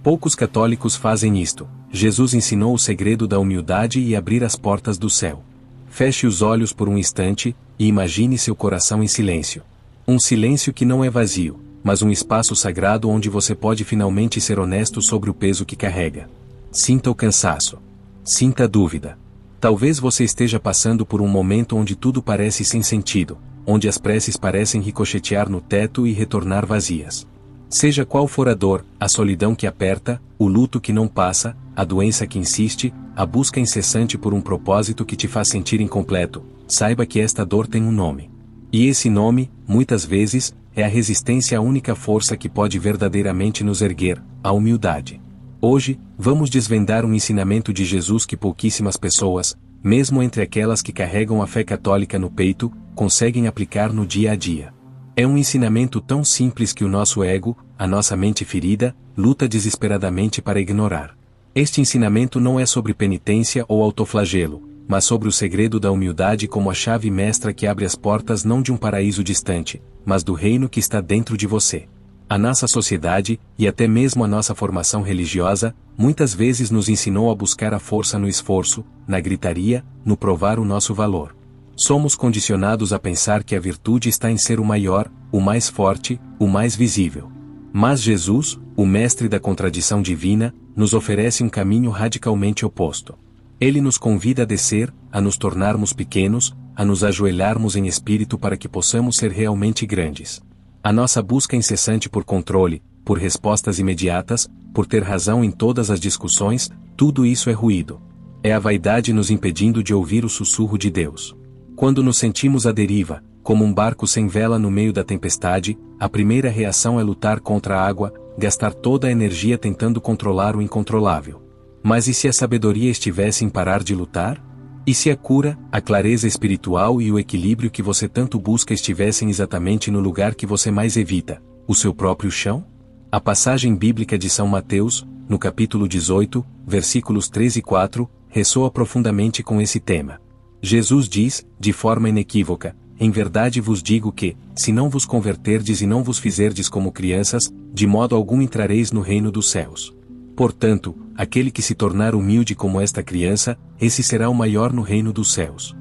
Poucos católicos fazem isto. Jesus ensinou o segredo da humildade e abrir as portas do céu. Feche os olhos por um instante, e imagine seu coração em silêncio. Um silêncio que não é vazio, mas um espaço sagrado onde você pode finalmente ser honesto sobre o peso que carrega. Sinta o cansaço. Sinta a dúvida. Talvez você esteja passando por um momento onde tudo parece sem sentido, onde as preces parecem ricochetear no teto e retornar vazias. Seja qual for a dor, a solidão que aperta, o luto que não passa, a doença que insiste, a busca incessante por um propósito que te faz sentir incompleto, saiba que esta dor tem um nome. E esse nome, muitas vezes, é a resistência à única força que pode verdadeiramente nos erguer, a humildade. Hoje, vamos desvendar um ensinamento de Jesus que pouquíssimas pessoas, mesmo entre aquelas que carregam a fé católica no peito, conseguem aplicar no dia a dia. É um ensinamento tão simples que o nosso ego, a nossa mente ferida, luta desesperadamente para ignorar. Este ensinamento não é sobre penitência ou autoflagelo, mas sobre o segredo da humildade como a chave mestra que abre as portas não de um paraíso distante, mas do reino que está dentro de você. A nossa sociedade, e até mesmo a nossa formação religiosa, muitas vezes nos ensinou a buscar a força no esforço, na gritaria, no provar o nosso valor. Somos condicionados a pensar que a virtude está em ser o maior, o mais forte, o mais visível. Mas Jesus, o mestre da contradição divina, nos oferece um caminho radicalmente oposto. Ele nos convida a descer, a nos tornarmos pequenos, a nos ajoelharmos em espírito para que possamos ser realmente grandes. A nossa busca incessante por controle, por respostas imediatas, por ter razão em todas as discussões, tudo isso é ruído. É a vaidade nos impedindo de ouvir o sussurro de Deus. Quando nos sentimos à deriva, como um barco sem vela no meio da tempestade, a primeira reação é lutar contra a água, gastar toda a energia tentando controlar o incontrolável. Mas e se a sabedoria estivesse em parar de lutar? E se a cura, a clareza espiritual e o equilíbrio que você tanto busca estivessem exatamente no lugar que você mais evita, o seu próprio chão? A passagem bíblica de São Mateus, no capítulo 18, versículos 3 e 4, ressoa profundamente com esse tema. Jesus diz, de forma inequívoca, em verdade vos digo que, se não vos converterdes e não vos fizerdes como crianças, de modo algum entrareis no reino dos céus. Portanto, aquele que se tornar humilde como esta criança, esse será o maior no reino dos céus.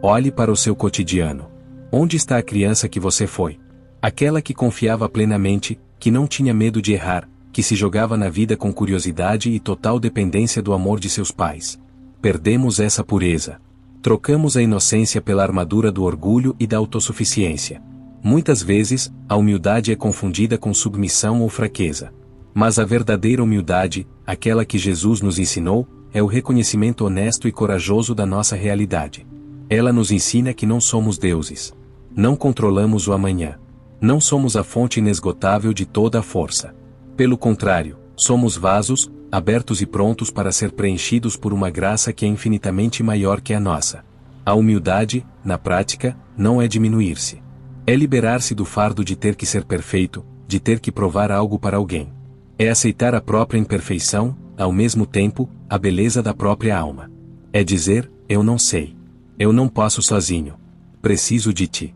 Olhe para o seu cotidiano. Onde está a criança que você foi? Aquela que confiava plenamente, que não tinha medo de errar, que se jogava na vida com curiosidade e total dependência do amor de seus pais. Perdemos essa pureza. Trocamos a inocência pela armadura do orgulho e da autossuficiência. Muitas vezes, a humildade é confundida com submissão ou fraqueza. Mas a verdadeira humildade, aquela que Jesus nos ensinou, é o reconhecimento honesto e corajoso da nossa realidade. Ela nos ensina que não somos deuses. Não controlamos o amanhã. Não somos a fonte inesgotável de toda a força. Pelo contrário, somos vasos, abertos e prontos para ser preenchidos por uma graça que é infinitamente maior que a nossa. A humildade, na prática, não é diminuir-se. É liberar-se do fardo de ter que ser perfeito, de ter que provar algo para alguém. É aceitar a própria imperfeição, ao mesmo tempo, a beleza da própria alma. É dizer, eu não sei. Eu não posso sozinho. Preciso de ti.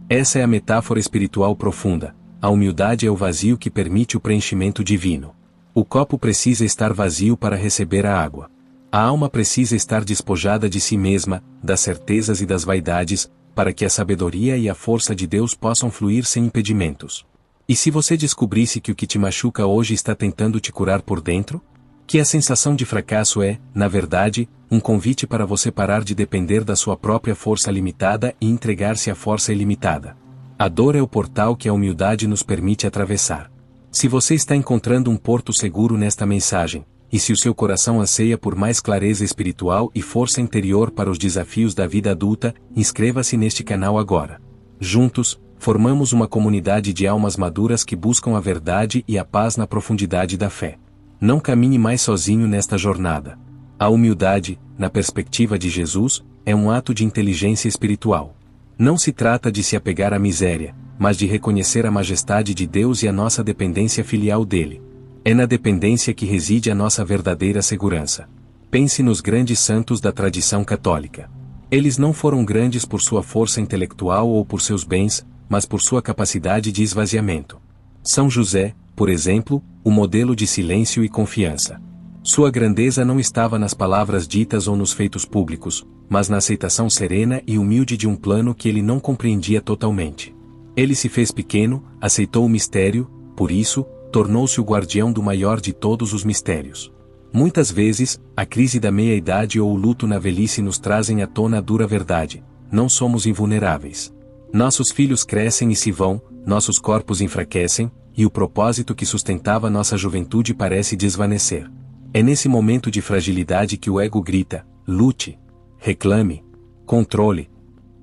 Essa é a metáfora espiritual profunda. A humildade é o vazio que permite o preenchimento divino. O copo precisa estar vazio para receber a água. A alma precisa estar despojada de si mesma, das certezas e das vaidades, para que a sabedoria e a força de Deus possam fluir sem impedimentos. E se você descobrisse que o que te machuca hoje está tentando te curar por dentro? Que a sensação de fracasso é, na verdade, um convite para você parar de depender da sua própria força limitada e entregar-se à força ilimitada. A dor é o portal que a humildade nos permite atravessar. Se você está encontrando um porto seguro nesta mensagem, e se o seu coração anseia por mais clareza espiritual e força interior para os desafios da vida adulta, inscreva-se neste canal agora. Juntos, formamos uma comunidade de almas maduras que buscam a verdade e a paz na profundidade da fé. Não caminhe mais sozinho nesta jornada. A humildade, na perspectiva de Jesus, é um ato de inteligência espiritual. Não se trata de se apegar à miséria, mas de reconhecer a majestade de Deus e a nossa dependência filial dele. É na dependência que reside a nossa verdadeira segurança. Pense nos grandes santos da tradição católica. Eles não foram grandes por sua força intelectual ou por seus bens, mas por sua capacidade de esvaziamento. São José, por exemplo, o modelo de silêncio e confiança. Sua grandeza não estava nas palavras ditas ou nos feitos públicos, mas na aceitação serena e humilde de um plano que ele não compreendia totalmente. Ele se fez pequeno, aceitou o mistério, por isso, tornou-se o guardião do maior de todos os mistérios. Muitas vezes, a crise da meia-idade ou o luto na velhice nos trazem à tona a dura verdade: não somos invulneráveis. Nossos filhos crescem e se vão, nossos corpos enfraquecem, e o propósito que sustentava nossa juventude parece desvanecer. É nesse momento de fragilidade que o ego grita: lute, reclame, controle.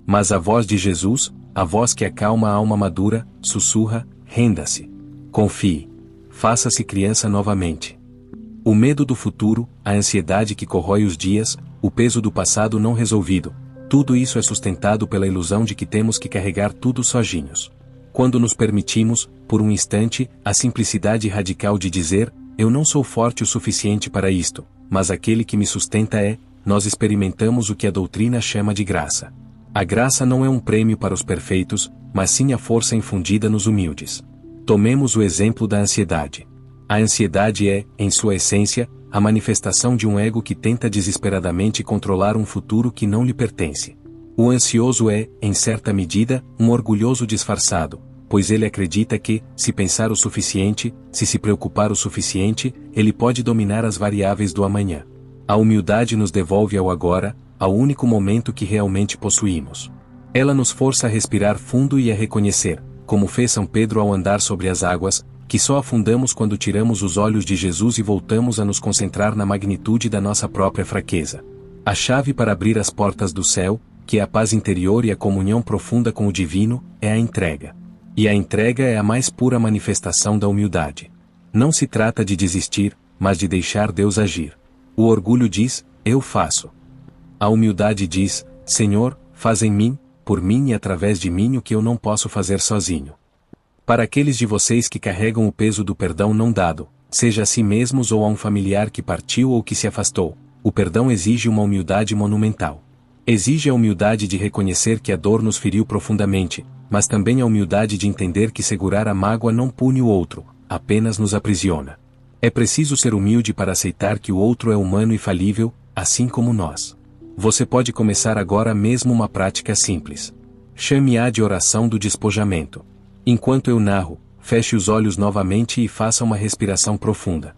Mas a voz de Jesus, a voz que acalma a alma madura, sussurra: renda-se, confie, faça-se criança novamente. O medo do futuro, a ansiedade que corrói os dias, o peso do passado não resolvido, tudo isso é sustentado pela ilusão de que temos que carregar tudo sozinhos. Quando nos permitimos, por um instante, a simplicidade radical de dizer: eu não sou forte o suficiente para isto, mas aquele que me sustenta é, nós experimentamos o que a doutrina chama de graça. A graça não é um prêmio para os perfeitos, mas sim a força infundida nos humildes. Tomemos o exemplo da ansiedade. A ansiedade é, em sua essência, a manifestação de um ego que tenta desesperadamente controlar um futuro que não lhe pertence. O ansioso é, em certa medida, um orgulhoso disfarçado, pois ele acredita que, se pensar o suficiente, se preocupar o suficiente, ele pode dominar as variáveis do amanhã. A humildade nos devolve ao agora, ao único momento que realmente possuímos. Ela nos força a respirar fundo e a reconhecer, como fez São Pedro ao andar sobre as águas, que só afundamos quando tiramos os olhos de Jesus e voltamos a nos concentrar na magnitude da nossa própria fraqueza. A chave para abrir as portas do céu, que é a paz interior e a comunhão profunda com o divino, é a entrega. E a entrega é a mais pura manifestação da humildade. Não se trata de desistir, mas de deixar Deus agir. O orgulho diz: eu faço. A humildade diz: Senhor, faz em mim, por mim e através de mim o que eu não posso fazer sozinho. Para aqueles de vocês que carregam o peso do perdão não dado, seja a si mesmos ou a um familiar que partiu ou que se afastou, o perdão exige uma humildade monumental. Exige a humildade de reconhecer que a dor nos feriu profundamente, mas também a humildade de entender que segurar a mágoa não pune o outro, apenas nos aprisiona. É preciso ser humilde para aceitar que o outro é humano e falível, assim como nós. Você pode começar agora mesmo uma prática simples. Chame-a de oração do despojamento. Enquanto eu narro, feche os olhos novamente e faça uma respiração profunda.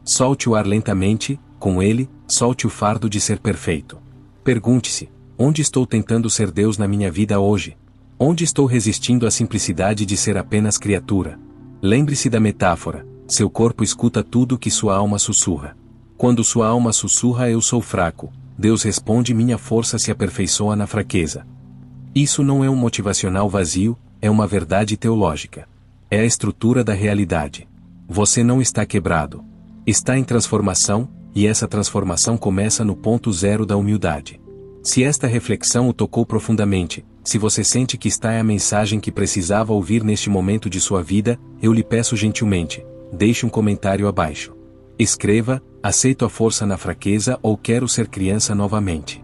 Solte o ar lentamente, com ele, solte o fardo de ser perfeito. Pergunte-se: onde estou tentando ser Deus na minha vida hoje? Onde estou resistindo à simplicidade de ser apenas criatura? Lembre-se da metáfora: seu corpo escuta tudo que sua alma sussurra. Quando sua alma sussurra eu sou fraco, Deus responde: minha força se aperfeiçoa na fraqueza. Isso não é um motivacional vazio, é uma verdade teológica. É a estrutura da realidade. Você não está quebrado. Está em transformação, e essa transformação começa no ponto zero da humildade. Se esta reflexão o tocou profundamente, se você sente que esta é a mensagem que precisava ouvir neste momento de sua vida, eu lhe peço gentilmente, deixe um comentário abaixo. Escreva: aceito a força na fraqueza ou quero ser criança novamente.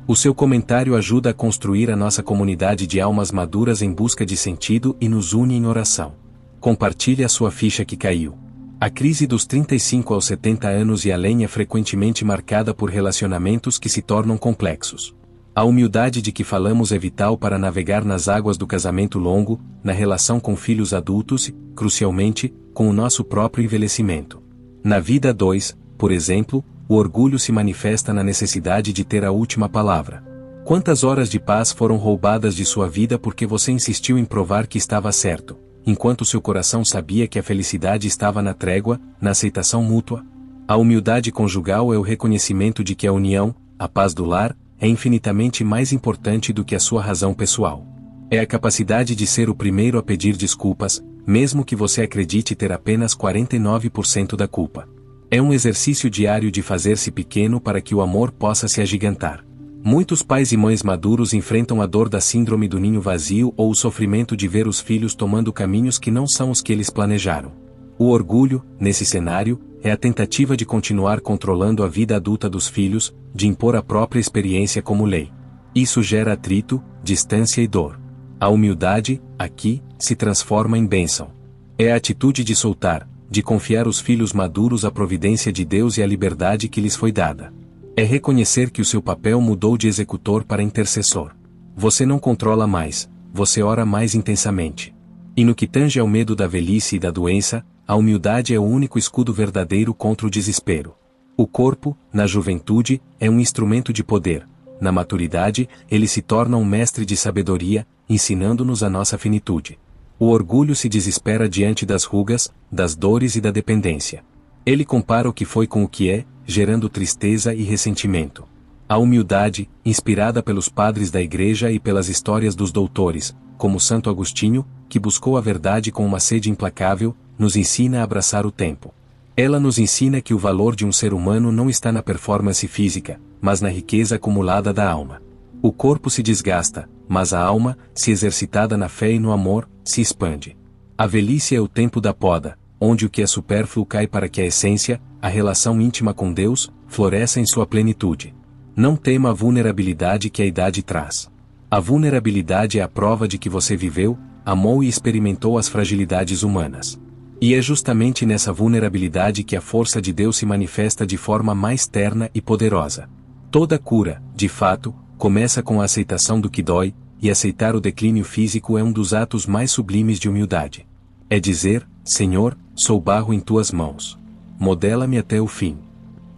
O seu comentário ajuda a construir a nossa comunidade de almas maduras em busca de sentido e nos une em oração. Compartilhe a sua ficha que caiu. A crise dos 35 aos 70 anos e além é frequentemente marcada por relacionamentos que se tornam complexos. A humildade de que falamos é vital para navegar nas águas do casamento longo, na relação com filhos adultos e, crucialmente, com o nosso próprio envelhecimento. Na vida 2, por exemplo, o orgulho se manifesta na necessidade de ter a última palavra. Quantas horas de paz foram roubadas de sua vida porque você insistiu em provar que estava certo, enquanto seu coração sabia que a felicidade estava na trégua, na aceitação mútua? A humildade conjugal é o reconhecimento de que a união, a paz do lar, é infinitamente mais importante do que a sua razão pessoal. É a capacidade de ser o primeiro a pedir desculpas, mesmo que você acredite ter apenas 49% da culpa. É um exercício diário de fazer-se pequeno para que o amor possa se agigantar. Muitos pais e mães maduros enfrentam a dor da síndrome do ninho vazio ou o sofrimento de ver os filhos tomando caminhos que não são os que eles planejaram. O orgulho, nesse cenário, é a tentativa de continuar controlando a vida adulta dos filhos, de impor a própria experiência como lei. Isso gera atrito, distância e dor. A humildade, aqui, se transforma em bênção. É a atitude de soltar, de confiar os filhos maduros à providência de Deus e à liberdade que lhes foi dada. É reconhecer que o seu papel mudou de executor para intercessor. Você não controla mais, você ora mais intensamente. E no que tange ao medo da velhice e da doença, a humildade é o único escudo verdadeiro contra o desespero. O corpo, na juventude, é um instrumento de poder. Na maturidade, ele se torna um mestre de sabedoria, ensinando-nos a nossa finitude. O orgulho se desespera diante das rugas, das dores e da dependência. Ele compara o que foi com o que é, gerando tristeza e ressentimento. A humildade, inspirada pelos padres da Igreja e pelas histórias dos doutores, como Santo Agostinho, que buscou a verdade com uma sede implacável, nos ensina a abraçar o tempo. Ela nos ensina que o valor de um ser humano não está na performance física, mas na riqueza acumulada da alma. O corpo se desgasta, mas a alma, se exercitada na fé e no amor, se expande. A velhice é o tempo da poda, onde o que é supérfluo cai para que a essência, a relação íntima com Deus, floresça em sua plenitude. Não tema a vulnerabilidade que a idade traz. A vulnerabilidade é a prova de que você viveu, amou e experimentou as fragilidades humanas. E é justamente nessa vulnerabilidade que a força de Deus se manifesta de forma mais terna e poderosa. Toda cura, de fato, começa com a aceitação do que dói, e aceitar o declínio físico é um dos atos mais sublimes de humildade. É dizer, Senhor, sou barro em tuas mãos. Modela-me até o fim.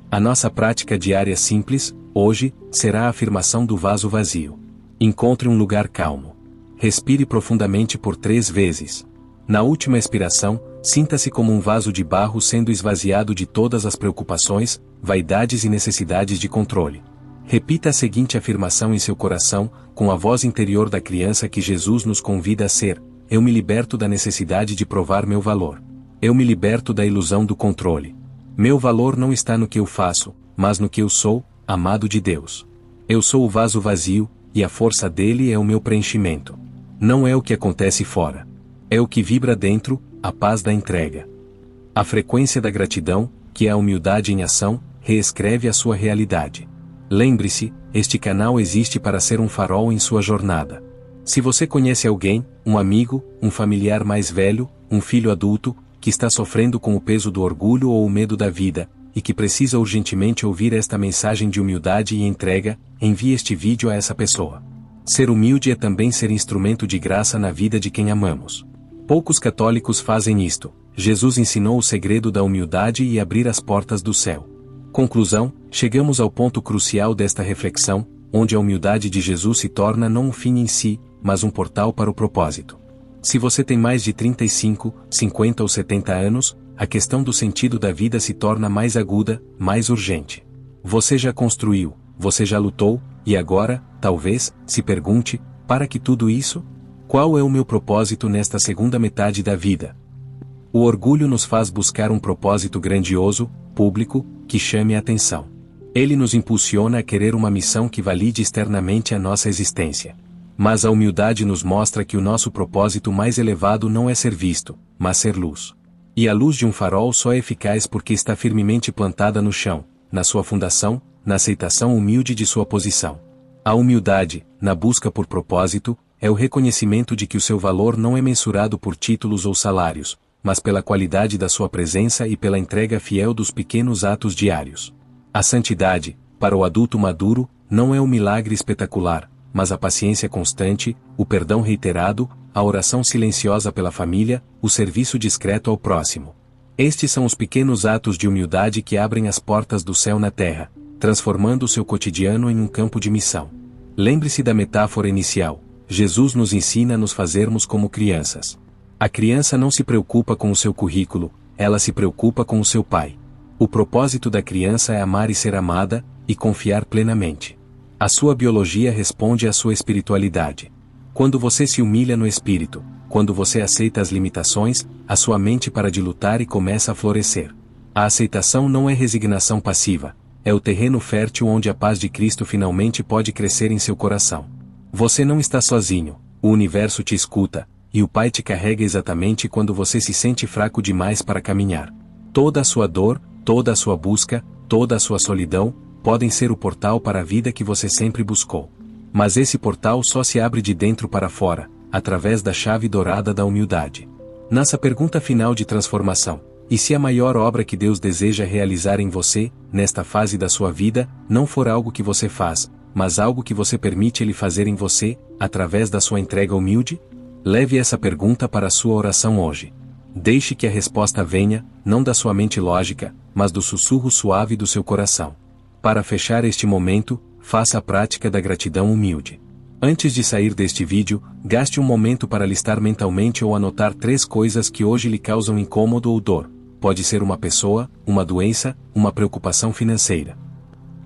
A nossa prática diária simples, hoje, será a afirmação do vaso vazio. Encontre um lugar calmo. Respire profundamente por 3 vezes. Na última expiração, sinta-se como um vaso de barro sendo esvaziado de todas as preocupações, vaidades e necessidades de controle. Repita a seguinte afirmação em seu coração, com a voz interior da criança que Jesus nos convida a ser: eu me liberto da necessidade de provar meu valor. Eu me liberto da ilusão do controle. Meu valor não está no que eu faço, mas no que eu sou, amado de Deus. Eu sou o vaso vazio, e a força dele é o meu preenchimento. Não é o que acontece fora. É o que vibra dentro, a paz da entrega. A frequência da gratidão, que é a humildade em ação, reescreve a sua realidade. Lembre-se, este canal existe para ser um farol em sua jornada. Se você conhece alguém, um amigo, um familiar mais velho, um filho adulto, que está sofrendo com o peso do orgulho ou o medo da vida, e que precisa urgentemente ouvir esta mensagem de humildade e entrega, envie este vídeo a essa pessoa. Ser humilde é também ser instrumento de graça na vida de quem amamos. Poucos católicos fazem isto. Jesus ensinou o segredo da humildade e abrir as portas do céu. Conclusão, chegamos ao ponto crucial desta reflexão, onde a humildade de Jesus se torna não um fim em si, mas um portal para o propósito. Se você tem mais de 35, 50 ou 70 anos, a questão do sentido da vida se torna mais aguda, mais urgente. Você já construiu, você já lutou, e agora, talvez, se pergunte, para que tudo isso? Qual é o meu propósito nesta segunda metade da vida? O orgulho nos faz buscar um propósito grandioso, público, que chame a atenção. Ele nos impulsiona a querer uma missão que valide externamente a nossa existência. Mas a humildade nos mostra que o nosso propósito mais elevado não é ser visto, mas ser luz. E a luz de um farol só é eficaz porque está firmemente plantada no chão, na sua fundação, na aceitação humilde de sua posição. A humildade, na busca por propósito, é o reconhecimento de que o seu valor não é mensurado por títulos ou salários, mas pela qualidade da sua presença e pela entrega fiel dos pequenos atos diários. A santidade, para o adulto maduro, não é um milagre espetacular, mas a paciência constante, o perdão reiterado, a oração silenciosa pela família, o serviço discreto ao próximo. Estes são os pequenos atos de humildade que abrem as portas do céu na terra, transformando o seu cotidiano em um campo de missão. Lembre-se da metáfora inicial. Jesus nos ensina a nos fazermos como crianças. A criança não se preocupa com o seu currículo, ela se preocupa com o seu pai. O propósito da criança é amar e ser amada, e confiar plenamente. A sua biologia responde à sua espiritualidade. Quando você se humilha no espírito, quando você aceita as limitações, a sua mente para de lutar e começa a florescer. A aceitação não é resignação passiva, é o terreno fértil onde a paz de Cristo finalmente pode crescer em seu coração. Você não está sozinho, o universo te escuta, e o Pai te carrega exatamente quando você se sente fraco demais para caminhar. Toda a sua dor, toda a sua busca, toda a sua solidão, podem ser o portal para a vida que você sempre buscou. Mas esse portal só se abre de dentro para fora, através da chave dourada da humildade. Nessa pergunta final de transformação, E se a maior obra que Deus deseja realizar em você, nesta fase da sua vida, não for algo que você faz, mas algo que você permite Ele fazer em você, através da sua entrega humilde? Leve essa pergunta para a sua oração hoje. Deixe que a resposta venha, não da sua mente lógica, mas do sussurro suave do seu coração. Para fechar este momento, faça a prática da gratidão humilde. Antes de sair deste vídeo, gaste um momento para listar mentalmente ou anotar 3 coisas que hoje lhe causam incômodo ou dor. Pode ser uma pessoa, uma doença, uma preocupação financeira.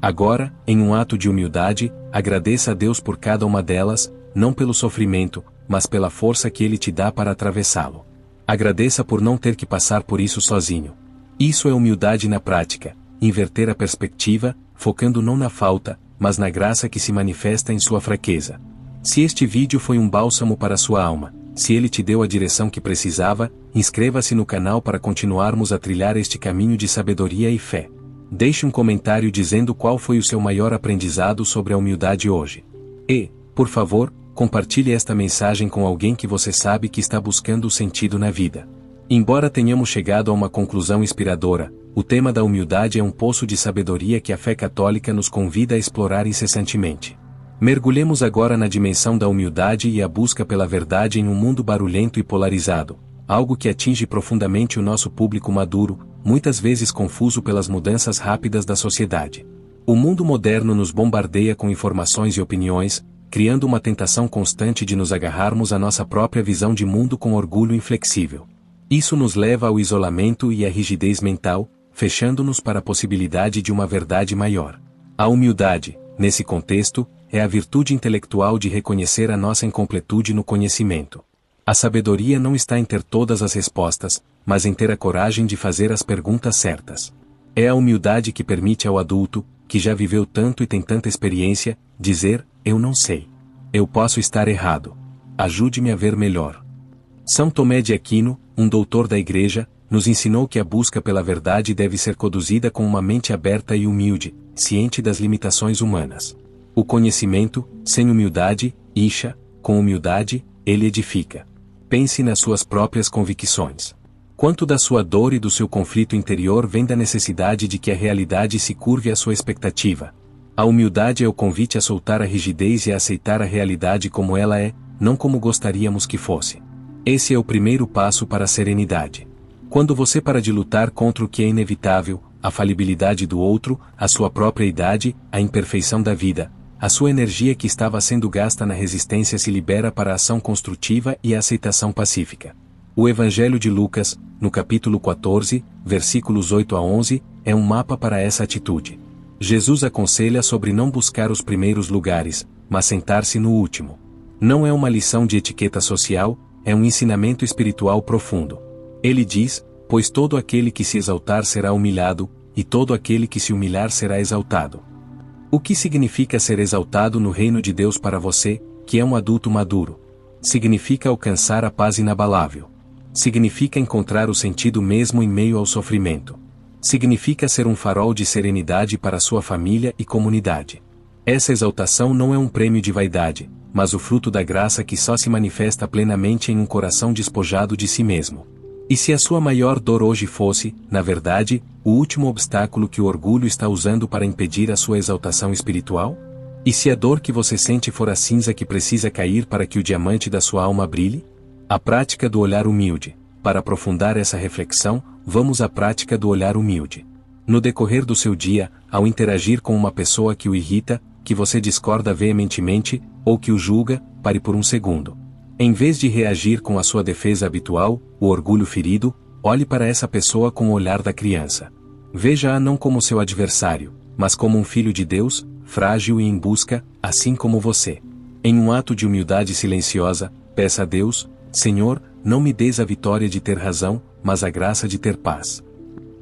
Agora, em um ato de humildade, agradeça a Deus por cada uma delas, não pelo sofrimento, mas pela força que Ele te dá para atravessá-lo. Agradeça por não ter que passar por isso sozinho. Isso é humildade na prática, inverter a perspectiva, focando não na falta, mas na graça que se manifesta em sua fraqueza. Se este vídeo foi um bálsamo para sua alma, se ele te deu a direção que precisava, inscreva-se no canal para continuarmos a trilhar este caminho de sabedoria e fé. Deixe um comentário dizendo qual foi o seu maior aprendizado sobre a humildade hoje. E, por favor, compartilhe esta mensagem com alguém que você sabe que está buscando o sentido na vida. Embora tenhamos chegado a uma conclusão inspiradora, o tema da humildade é um poço de sabedoria que a fé católica nos convida a explorar incessantemente. Mergulhemos agora na dimensão da humildade e a busca pela verdade em um mundo barulhento e polarizado, algo que atinge profundamente o nosso público maduro, muitas vezes confuso pelas mudanças rápidas da sociedade. O mundo moderno nos bombardeia com informações e opiniões, criando uma tentação constante de nos agarrarmos à nossa própria visão de mundo com orgulho inflexível. Isso nos leva ao isolamento e à rigidez mental, fechando-nos para a possibilidade de uma verdade maior. A humildade, nesse contexto, é a virtude intelectual de reconhecer a nossa incompletude no conhecimento. A sabedoria não está em ter todas as respostas, mas em ter a coragem de fazer as perguntas certas. É a humildade que permite ao adulto, que já viveu tanto e tem tanta experiência, dizer: eu não sei. Eu posso estar errado. Ajude-me a ver melhor. São Tomé de Aquino, um doutor da Igreja, nos ensinou que a busca pela verdade deve ser conduzida com uma mente aberta e humilde, ciente das limitações humanas. O conhecimento, sem humildade, incha; com humildade, ele edifica. Pense nas suas próprias convicções. Quanto da sua dor e do seu conflito interior vem da necessidade de que a realidade se curve à sua expectativa? A humildade é o convite a soltar a rigidez e a aceitar a realidade como ela é, não como gostaríamos que fosse. Esse é o primeiro passo para a serenidade. Quando você para de lutar contra o que é inevitável, a falibilidade do outro, a sua própria idade, a imperfeição da vida, a sua energia que estava sendo gasta na resistência se libera para a ação construtiva e a aceitação pacífica. O Evangelho de Lucas, no capítulo 14, versículos 8 a 11, é um mapa para essa atitude. Jesus aconselha sobre não buscar os primeiros lugares, mas sentar-se no último. Não é uma lição de etiqueta social, é um ensinamento espiritual profundo. Ele diz: pois todo aquele que se exaltar será humilhado, e todo aquele que se humilhar será exaltado. O que significa ser exaltado no reino de Deus para você, que é um adulto maduro? Significa alcançar a paz inabalável. Significa encontrar o sentido mesmo em meio ao sofrimento. Significa ser um farol de serenidade para sua família e comunidade. Essa exaltação não é um prêmio de vaidade, mas o fruto da graça que só se manifesta plenamente em um coração despojado de si mesmo. E se a sua maior dor hoje fosse, na verdade, o último obstáculo que o orgulho está usando para impedir a sua exaltação espiritual? E se a dor que você sente for a cinza que precisa cair para que o diamante da sua alma brilhe? A prática do olhar humilde. Para aprofundar essa reflexão, vamos à prática do olhar humilde. No decorrer do seu dia, ao interagir com uma pessoa que o irrita, que você discorda veementemente, ou que o julga, pare por um segundo. Em vez de reagir com a sua defesa habitual, o orgulho ferido, olhe para essa pessoa com o olhar da criança. Veja-a não como seu adversário, mas como um filho de Deus, frágil e em busca, assim como você. Em um ato de humildade silenciosa, peça a Deus: Senhor, não me des a vitória de ter razão, mas a graça de ter paz.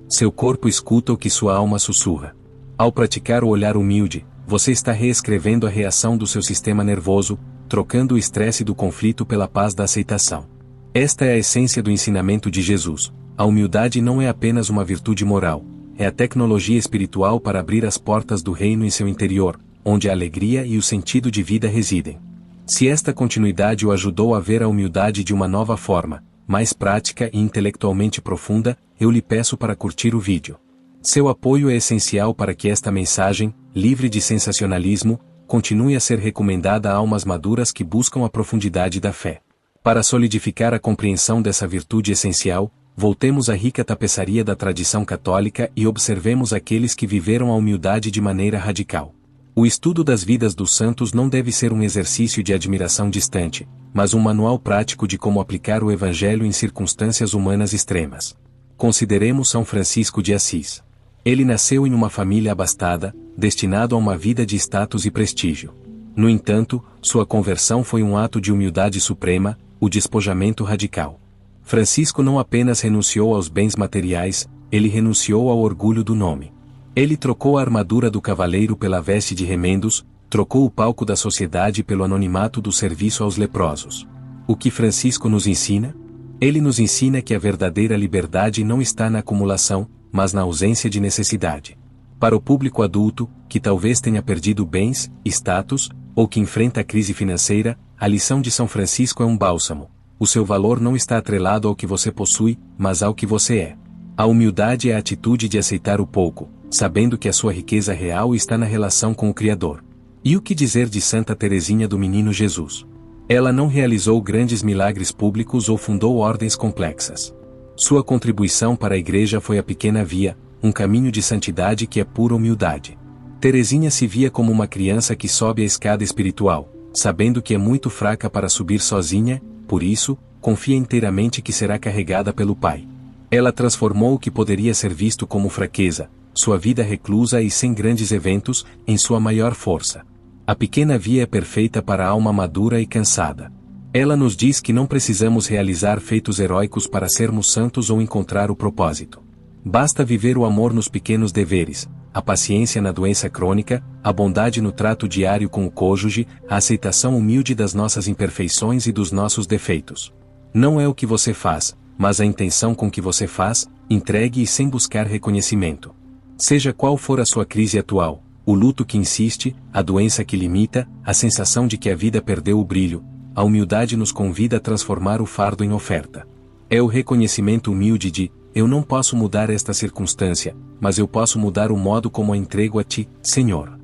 Seu corpo escuta o que sua alma sussurra. Ao praticar o olhar humilde, você está reescrevendo a reação do seu sistema nervoso, trocando o estresse do conflito pela paz da aceitação. Esta é a essência do ensinamento de Jesus. A humildade não é apenas uma virtude moral, é a tecnologia espiritual para abrir as portas do reino em seu interior, onde a alegria e o sentido de vida residem. Se esta continuidade o ajudou a ver a humildade de uma nova forma, mais prática e intelectualmente profunda, eu lhe peço para curtir o vídeo. Seu apoio é essencial para que esta mensagem, livre de sensacionalismo, continue a ser recomendada a almas maduras que buscam a profundidade da fé. Para solidificar a compreensão dessa virtude essencial, voltemos à rica tapeçaria da tradição católica e observemos aqueles que viveram a humildade de maneira radical. O estudo das vidas dos santos não deve ser um exercício de admiração distante, mas um manual prático de como aplicar o Evangelho em circunstâncias humanas extremas. Consideremos São Francisco de Assis. Ele nasceu em uma família abastada, destinado a uma vida de status e prestígio. No entanto, sua conversão foi um ato de humildade suprema, o despojamento radical. Francisco não apenas renunciou aos bens materiais, ele renunciou ao orgulho do nome. Ele trocou a armadura do cavaleiro pela veste de remendos, trocou o palco da sociedade pelo anonimato do serviço aos leprosos. O que Francisco nos ensina? Ele nos ensina que a verdadeira liberdade não está na acumulação, mas na ausência de necessidade. Para o público adulto, que talvez tenha perdido bens, status, ou que enfrenta a crise financeira, a lição de São Francisco é um bálsamo. O seu valor não está atrelado ao que você possui, mas ao que você é. A humildade é a atitude de aceitar o pouco, sabendo que a sua riqueza real está na relação com o Criador. E o que dizer de Santa Teresinha do Menino Jesus? Ela não realizou grandes milagres públicos ou fundou ordens complexas. Sua contribuição para a Igreja foi a pequena via, um caminho de santidade que é pura humildade. Teresinha se via como uma criança que sobe a escada espiritual, sabendo que é muito fraca para subir sozinha, por isso, confia inteiramente que será carregada pelo Pai. Ela transformou o que poderia ser visto como fraqueza, sua vida reclusa e sem grandes eventos, em sua maior força. A pequena via é perfeita para a alma madura e cansada. Ela nos diz que não precisamos realizar feitos heróicos para sermos santos ou encontrar o propósito. Basta viver o amor nos pequenos deveres, a paciência na doença crônica, a bondade no trato diário com o cônjuge, a aceitação humilde das nossas imperfeições e dos nossos defeitos. Não é o que você faz, mas a intenção com que você faz, entregue e sem buscar reconhecimento. Seja qual for a sua crise atual, o luto que insiste, a doença que limita, a sensação de que a vida perdeu o brilho, a humildade nos convida a transformar o fardo em oferta. É o reconhecimento humilde de, eu não posso mudar esta circunstância, mas eu posso mudar o modo como a entrego a ti, Senhor.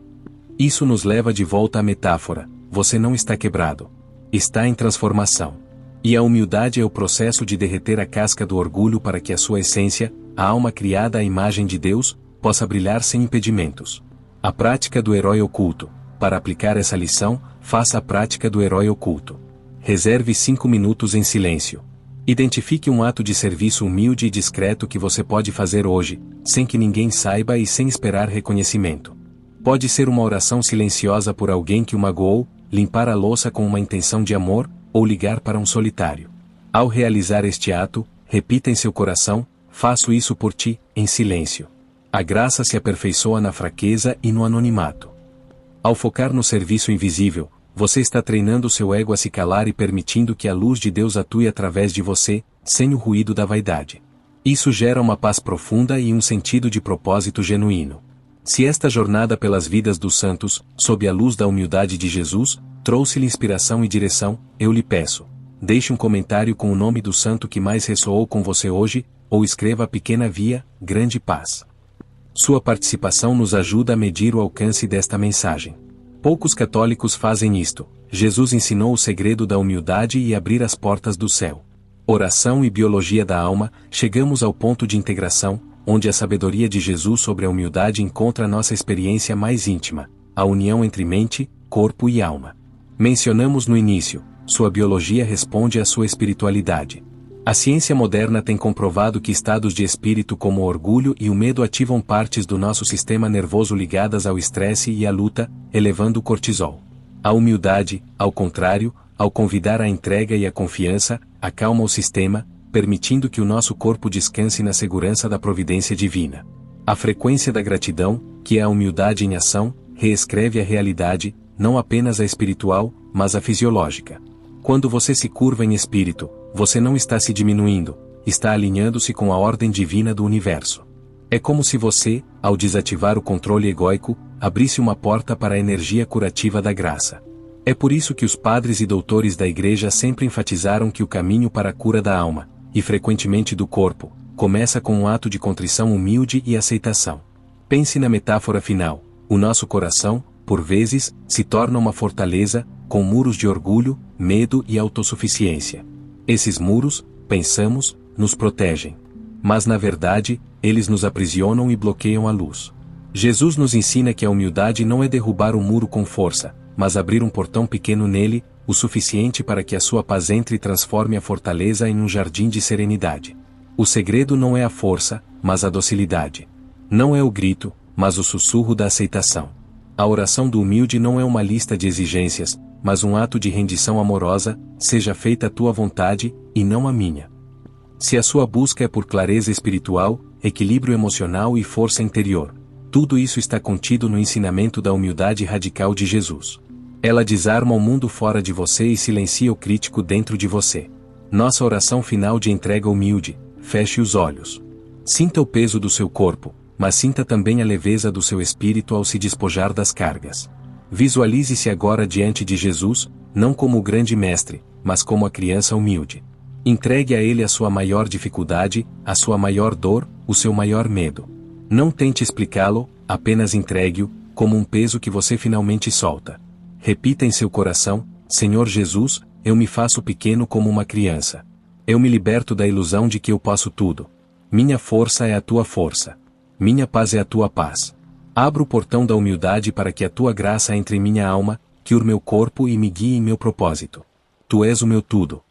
Isso nos leva de volta à metáfora, você não está quebrado. Está em transformação. E a humildade é o processo de derreter a casca do orgulho para que a sua essência, a alma criada à imagem de Deus, possa brilhar sem impedimentos. A prática do herói oculto. Para aplicar essa lição, faça a prática do herói oculto. Reserve 5 minutos em silêncio. Identifique um ato de serviço humilde e discreto que você pode fazer hoje, sem que ninguém saiba e sem esperar reconhecimento. Pode ser uma oração silenciosa por alguém que o magoou, limpar a louça com uma intenção de amor, ou ligar para um solitário. Ao realizar este ato, repita em seu coração, faço isso por ti, em silêncio. A graça se aperfeiçoa na fraqueza e no anonimato. Ao focar no serviço invisível, você está treinando seu ego a se calar e permitindo que a luz de Deus atue através de você, sem o ruído da vaidade. Isso gera uma paz profunda e um sentido de propósito genuíno. Se esta jornada pelas vidas dos santos, sob a luz da humildade de Jesus, trouxe-lhe inspiração e direção, eu lhe peço, deixe um comentário com o nome do santo que mais ressoou com você hoje, ou escreva a pequena via, grande paz. Sua participação nos ajuda a medir o alcance desta mensagem. Poucos católicos fazem isto. Jesus ensinou o segredo da humildade e abrir as portas do céu. Oração e biologia da alma, chegamos ao ponto de integração, onde a sabedoria de Jesus sobre a humildade encontra nossa experiência mais íntima, a união entre mente, corpo e alma. Mencionamos no início, sua biologia responde à sua espiritualidade. A ciência moderna tem comprovado que estados de espírito como o orgulho e o medo ativam partes do nosso sistema nervoso ligadas ao estresse e à luta, elevando o cortisol. A humildade, ao contrário, ao convidar a entrega e a confiança, acalma o sistema, permitindo que o nosso corpo descanse na segurança da providência divina. A frequência da gratidão, que é a humildade em ação, reescreve a realidade, não apenas a espiritual, mas a fisiológica. Quando você se curva em espírito, você não está se diminuindo, está alinhando-se com a ordem divina do universo. É como se você, ao desativar o controle egóico, abrisse uma porta para a energia curativa da graça. É por isso que os padres e doutores da Igreja sempre enfatizaram que o caminho para a cura da alma, e frequentemente do corpo, começa com um ato de contrição humilde e aceitação. Pense na metáfora final: o nosso coração, por vezes, se torna uma fortaleza, com muros de orgulho, medo e autossuficiência. Esses muros, pensamos, nos protegem. Mas na verdade, eles nos aprisionam e bloqueiam a luz. Jesus nos ensina que a humildade não é derrubar o muro com força, mas abrir um portão pequeno nele, o suficiente para que a sua paz entre e transforme a fortaleza em um jardim de serenidade. O segredo não é a força, mas a docilidade. Não é o grito, mas o sussurro da aceitação. A oração do humilde não é uma lista de exigências, mas um ato de rendição amorosa: seja feita a tua vontade, e não a minha. Se a sua busca é por clareza espiritual, equilíbrio emocional e força interior, tudo isso está contido no ensinamento da humildade radical de Jesus. Ela desarma o mundo fora de você e silencia o crítico dentro de você. Nossa oração final de entrega humilde: feche os olhos. Sinta o peso do seu corpo, mas sinta também a leveza do seu espírito ao se despojar das cargas. Visualize-se agora diante de Jesus, não como o grande mestre, mas como a criança humilde. Entregue a ele a sua maior dificuldade, a sua maior dor, o seu maior medo. Não tente explicá-lo, apenas entregue-o, como um peso que você finalmente solta. Repita em seu coração: Senhor Jesus, eu me faço pequeno como uma criança. Eu me liberto da ilusão de que eu posso tudo. Minha força é a tua força. Minha paz é a tua paz. Abra o portão da humildade para que a tua graça entre em minha alma, cure meu corpo e me guie em meu propósito. Tu és o meu tudo.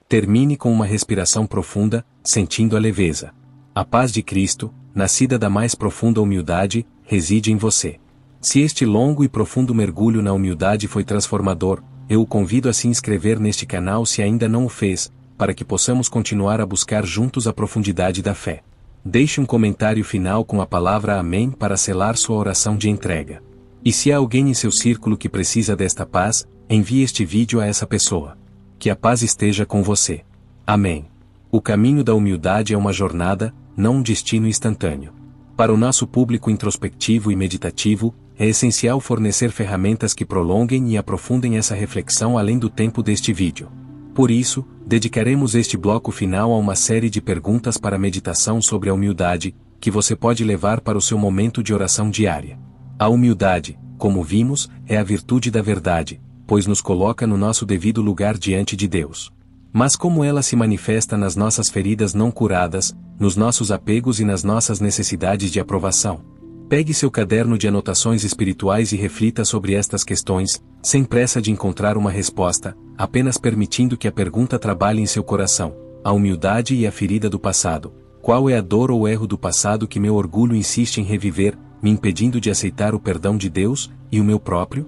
Termine com uma respiração profunda, sentindo a leveza. A paz de Cristo, nascida da mais profunda humildade, reside em você. Se este longo e profundo mergulho na humildade foi transformador, eu o convido a se inscrever neste canal se ainda não o fez, para que possamos continuar a buscar juntos a profundidade da fé. Deixe um comentário final com a palavra Amém para selar sua oração de entrega. E se há alguém em seu círculo que precisa desta paz, envie este vídeo a essa pessoa. Que a paz esteja com você. Amém. O caminho da humildade é uma jornada, não um destino instantâneo. Para o nosso público introspectivo e meditativo, é essencial fornecer ferramentas que prolonguem e aprofundem essa reflexão além do tempo deste vídeo. Por isso, dedicaremos este bloco final a uma série de perguntas para meditação sobre a humildade, que você pode levar para o seu momento de oração diária. A humildade, como vimos, é a virtude da verdade, pois nos coloca no nosso devido lugar diante de Deus. Mas como ela se manifesta nas nossas feridas não curadas, nos nossos apegos e nas nossas necessidades de aprovação? Pegue seu caderno de anotações espirituais e reflita sobre estas questões, sem pressa de encontrar uma resposta, apenas permitindo que a pergunta trabalhe em seu coração: a humildade e a ferida do passado. Qual é a dor ou erro do passado que meu orgulho insiste em reviver, me impedindo de aceitar o perdão de Deus, e o meu próprio?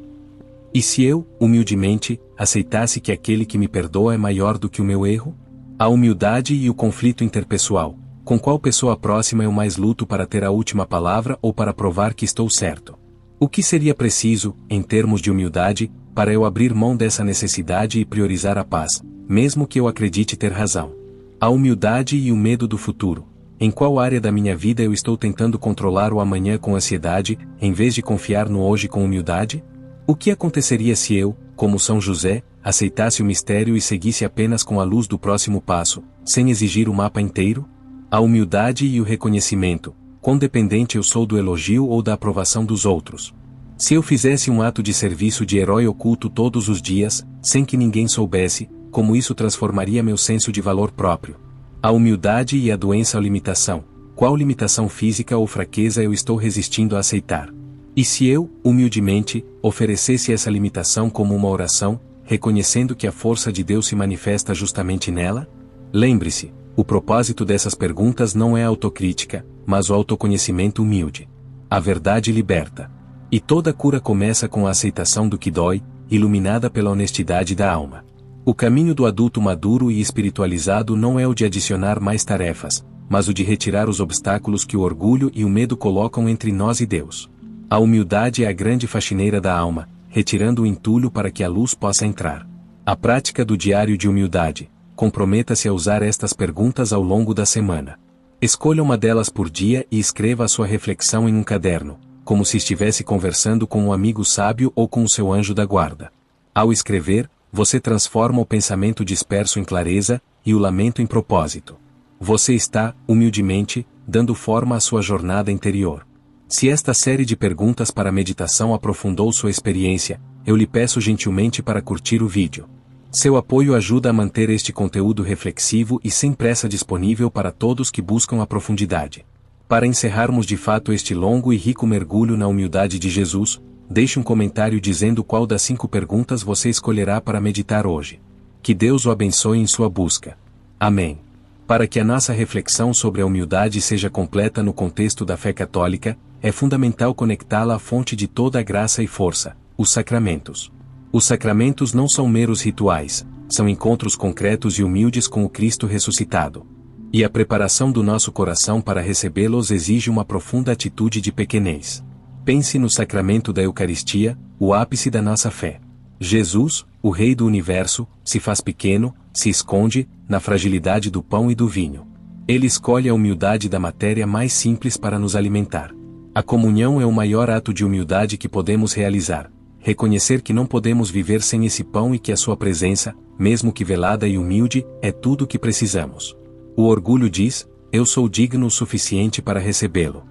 E se eu, humildemente, aceitasse que aquele que me perdoa é maior do que o meu erro? A humildade e o conflito interpessoal. Com qual pessoa próxima eu mais luto para ter a última palavra ou para provar que estou certo? O que seria preciso, em termos de humildade, para eu abrir mão dessa necessidade e priorizar a paz, mesmo que eu acredite ter razão? A humildade e o medo do futuro. Em qual área da minha vida eu estou tentando controlar o amanhã com ansiedade, em vez de confiar no hoje com humildade? O que aconteceria se eu, como São José, aceitasse o mistério e seguisse apenas com a luz do próximo passo, sem exigir o mapa inteiro? A humildade e o reconhecimento. Quão dependente eu sou do elogio ou da aprovação dos outros? Se eu fizesse um ato de serviço de herói oculto todos os dias, sem que ninguém soubesse, como isso transformaria meu senso de valor próprio? A humildade e a doença ou limitação. Qual limitação física ou fraqueza eu estou resistindo a aceitar? E se eu, humildemente, oferecesse essa limitação como uma oração, reconhecendo que a força de Deus se manifesta justamente nela? Lembre-se, o propósito dessas perguntas não é a autocrítica, mas o autoconhecimento humilde. A verdade liberta. E toda cura começa com a aceitação do que dói, iluminada pela honestidade da alma. O caminho do adulto maduro e espiritualizado não é o de adicionar mais tarefas, mas o de retirar os obstáculos que o orgulho e o medo colocam entre nós e Deus. A humildade é a grande faxineira da alma, retirando o entulho para que a luz possa entrar. A prática do diário de humildade. Comprometa-se a usar estas perguntas ao longo da semana. Escolha uma delas por dia e escreva a sua reflexão em um caderno, como se estivesse conversando com um amigo sábio ou com o seu anjo da guarda. Ao escrever, você transforma o pensamento disperso em clareza, e o lamento em propósito. Você está, humildemente, dando forma à sua jornada interior. Se esta série de perguntas para meditação aprofundou sua experiência, eu lhe peço gentilmente para curtir o vídeo. Seu apoio ajuda a manter este conteúdo reflexivo e sem pressa disponível para todos que buscam a profundidade. Para encerrarmos de fato este longo e rico mergulho na humildade de Jesus, deixe um comentário dizendo qual das 5 perguntas você escolherá para meditar hoje. Que Deus o abençoe em sua busca. Amém. Para que a nossa reflexão sobre a humildade seja completa no contexto da fé católica, é fundamental conectá-la à fonte de toda a graça e força, os sacramentos. Os sacramentos não são meros rituais, são encontros concretos e humildes com o Cristo ressuscitado. E a preparação do nosso coração para recebê-los exige uma profunda atitude de pequenez. Pense no sacramento da Eucaristia, o ápice da nossa fé. Jesus, o Rei do Universo, se faz pequeno, se esconde, na fragilidade do pão e do vinho. Ele escolhe a humildade da matéria mais simples para nos alimentar. A comunhão é o maior ato de humildade que podemos realizar. Reconhecer que não podemos viver sem esse pão e que a sua presença, mesmo que velada e humilde, é tudo o que precisamos. O orgulho diz, eu sou digno o suficiente para recebê-lo.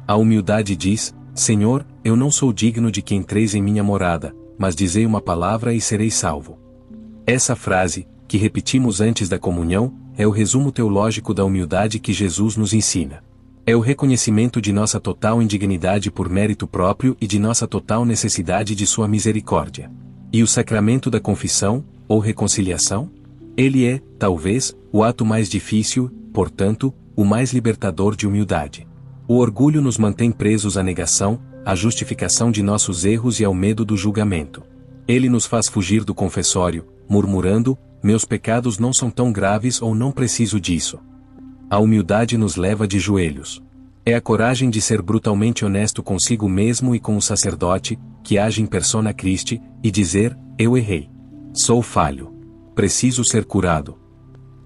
A humildade diz, Senhor, eu não sou digno de que entreis em minha morada, mas dizei uma palavra e serei salvo. Essa frase, que repetimos antes da comunhão, é o resumo teológico da humildade que Jesus nos ensina. É o reconhecimento de nossa total indignidade por mérito próprio e de nossa total necessidade de sua misericórdia. E o sacramento da confissão, ou reconciliação? Ele é, talvez, o ato mais difícil, portanto, o mais libertador de humildade. O orgulho nos mantém presos à negação, à justificação de nossos erros e ao medo do julgamento. Ele nos faz fugir do confessório, murmurando, meus pecados não são tão graves ou não preciso disso. A humildade nos leva de joelhos. É a coragem de ser brutalmente honesto consigo mesmo e com o sacerdote, que age em persona Christi, e dizer, eu errei. Sou falho. Preciso ser curado.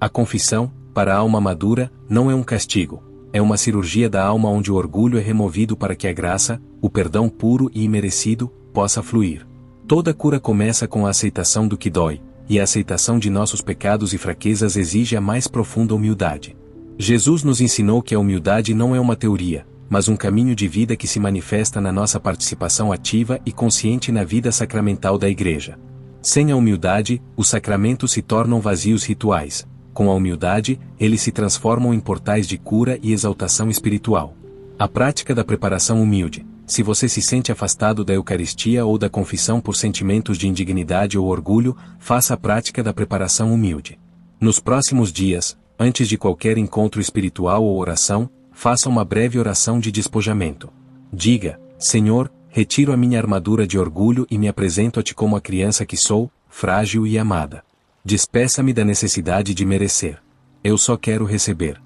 A confissão, para a alma madura, não é um castigo. É uma cirurgia da alma onde o orgulho é removido para que a graça, o perdão puro e imerecido, possa fluir. Toda cura começa com a aceitação do que dói, e a aceitação de nossos pecados e fraquezas exige a mais profunda humildade. Jesus nos ensinou que a humildade não é uma teoria, mas um caminho de vida que se manifesta na nossa participação ativa e consciente na vida sacramental da Igreja. Sem a humildade, os sacramentos se tornam vazios rituais. Com a humildade, eles se transformam em portais de cura e exaltação espiritual. A prática da preparação humilde. Se você se sente afastado da Eucaristia ou da confissão por sentimentos de indignidade ou orgulho, faça a prática da preparação humilde. Nos próximos dias, antes de qualquer encontro espiritual ou oração, faça uma breve oração de despojamento. Diga, Senhor, retiro a minha armadura de orgulho e me apresento a Ti como a criança que sou, frágil e amada. Despeça-me da necessidade de merecer. Eu só quero receber.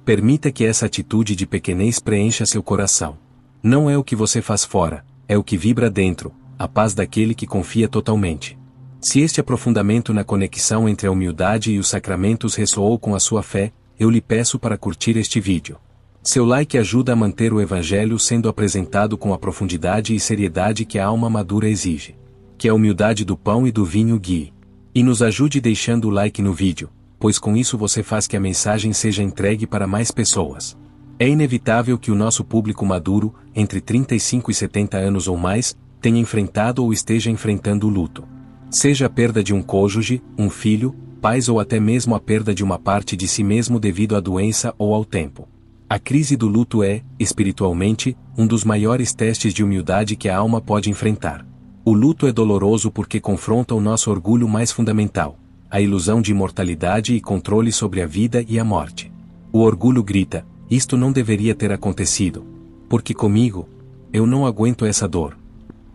Permita que essa atitude de pequenez preencha seu coração. Não é o que você faz fora, é o que vibra dentro, a paz daquele que confia totalmente. Se este aprofundamento na conexão entre a humildade e os sacramentos ressoou com a sua fé, eu lhe peço para curtir este vídeo. Seu like ajuda a manter o Evangelho sendo apresentado com a profundidade e seriedade que a alma madura exige. Que a humildade do pão e do vinho guie. E nos ajude deixando o like no vídeo, pois com isso você faz que a mensagem seja entregue para mais pessoas. É inevitável que o nosso público maduro, entre 35 e 70 anos ou mais, tenha enfrentado ou esteja enfrentando o luto. Seja a perda de um cônjuge, um filho, pais ou até mesmo a perda de uma parte de si mesmo devido à doença ou ao tempo. A crise do luto é, espiritualmente, um dos maiores testes de humildade que a alma pode enfrentar. O luto é doloroso porque confronta o nosso orgulho mais fundamental, a ilusão de imortalidade e controle sobre a vida e a morte. O orgulho grita, isto não deveria ter acontecido. Porque comigo, eu não aguento essa dor.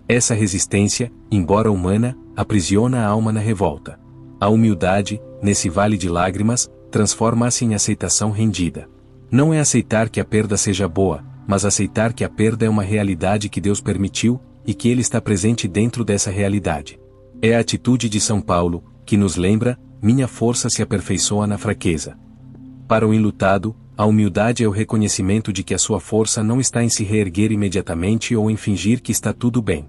Essa resistência, embora humana, aprisiona a alma na revolta. A humildade, nesse vale de lágrimas, transforma-se em aceitação rendida. Não é aceitar que a perda seja boa, mas aceitar que a perda é uma realidade que Deus permitiu, e que Ele está presente dentro dessa realidade. É a atitude de São Paulo, que nos lembra, minha força se aperfeiçoa na fraqueza. Para o enlutado, a humildade é o reconhecimento de que a sua força não está em se reerguer imediatamente ou em fingir que está tudo bem.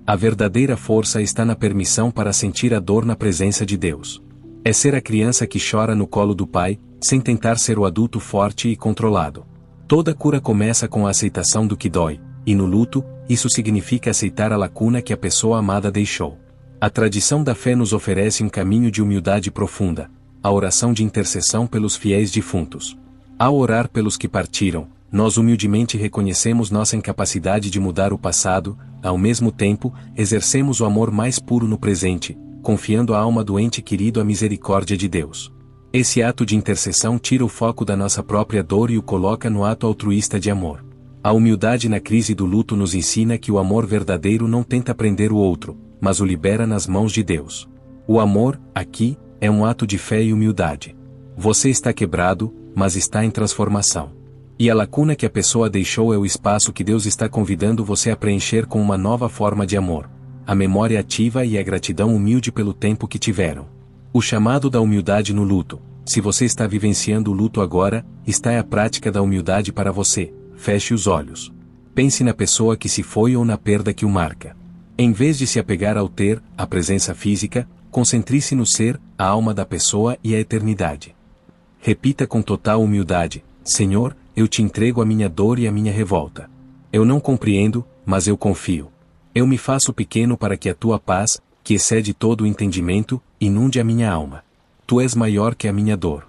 A verdadeira força está na permissão para sentir a dor na presença de Deus. É ser a criança que chora no colo do pai, sem tentar ser o adulto forte e controlado. Toda cura começa com a aceitação do que dói, e no luto, isso significa aceitar a lacuna que a pessoa amada deixou. A tradição da fé nos oferece um caminho de humildade profunda, a oração de intercessão pelos fiéis defuntos. Ao orar pelos que partiram, nós humildemente reconhecemos nossa incapacidade de mudar o passado, ao mesmo tempo, exercemos o amor mais puro no presente, confiando a alma do ente querido à misericórdia de Deus. Esse ato de intercessão tira o foco da nossa própria dor e o coloca no ato altruísta de amor. A humildade na crise do luto nos ensina que o amor verdadeiro não tenta prender o outro, mas o libera nas mãos de Deus. O amor, aqui, é um ato de fé e humildade. Você está quebrado, mas está em transformação. E a lacuna que a pessoa deixou é o espaço que Deus está convidando você a preencher com uma nova forma de amor. A memória ativa e a gratidão humilde pelo tempo que tiveram. O chamado da humildade no luto. Se você está vivenciando o luto agora, está a prática da humildade para você. Feche os olhos. Pense na pessoa que se foi ou na perda que o marca. Em vez de se apegar ao ter, a presença física, concentre-se no ser, a alma da pessoa e a eternidade. Repita com total humildade: Senhor, eu te entrego a minha dor e a minha revolta. Eu não compreendo, mas eu confio. Eu me faço pequeno para que a tua paz, que excede todo o entendimento, inunde a minha alma. Tu és maior que a minha dor.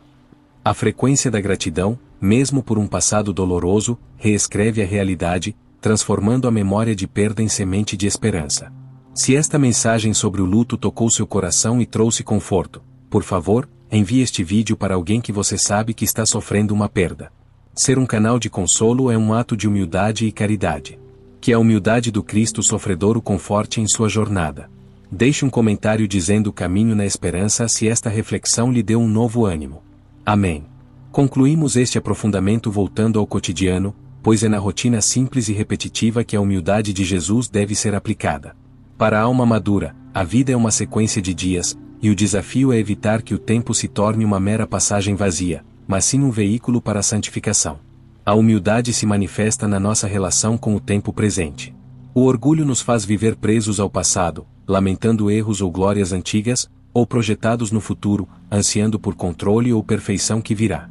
A frequência da gratidão, mesmo por um passado doloroso, reescreve a realidade, transformando a memória de perda em semente de esperança. Se esta mensagem sobre o luto tocou seu coração e trouxe conforto, por favor, envie este vídeo para alguém que você sabe que está sofrendo uma perda. Ser um canal de consolo é um ato de humildade e caridade. Que a humildade do Cristo sofredor o conforte em sua jornada. Deixe um comentário dizendo o caminho na esperança se esta reflexão lhe deu um novo ânimo. Amém. Concluímos este aprofundamento voltando ao cotidiano, pois é na rotina simples e repetitiva que a humildade de Jesus deve ser aplicada. Para a alma madura, a vida é uma sequência de dias, e o desafio é evitar que o tempo se torne uma mera passagem vazia, mas sim um veículo para a santificação. A humildade se manifesta na nossa relação com o tempo presente. O orgulho nos faz viver presos ao passado, lamentando erros ou glórias antigas, ou projetados no futuro, ansiando por controle ou perfeição que virá.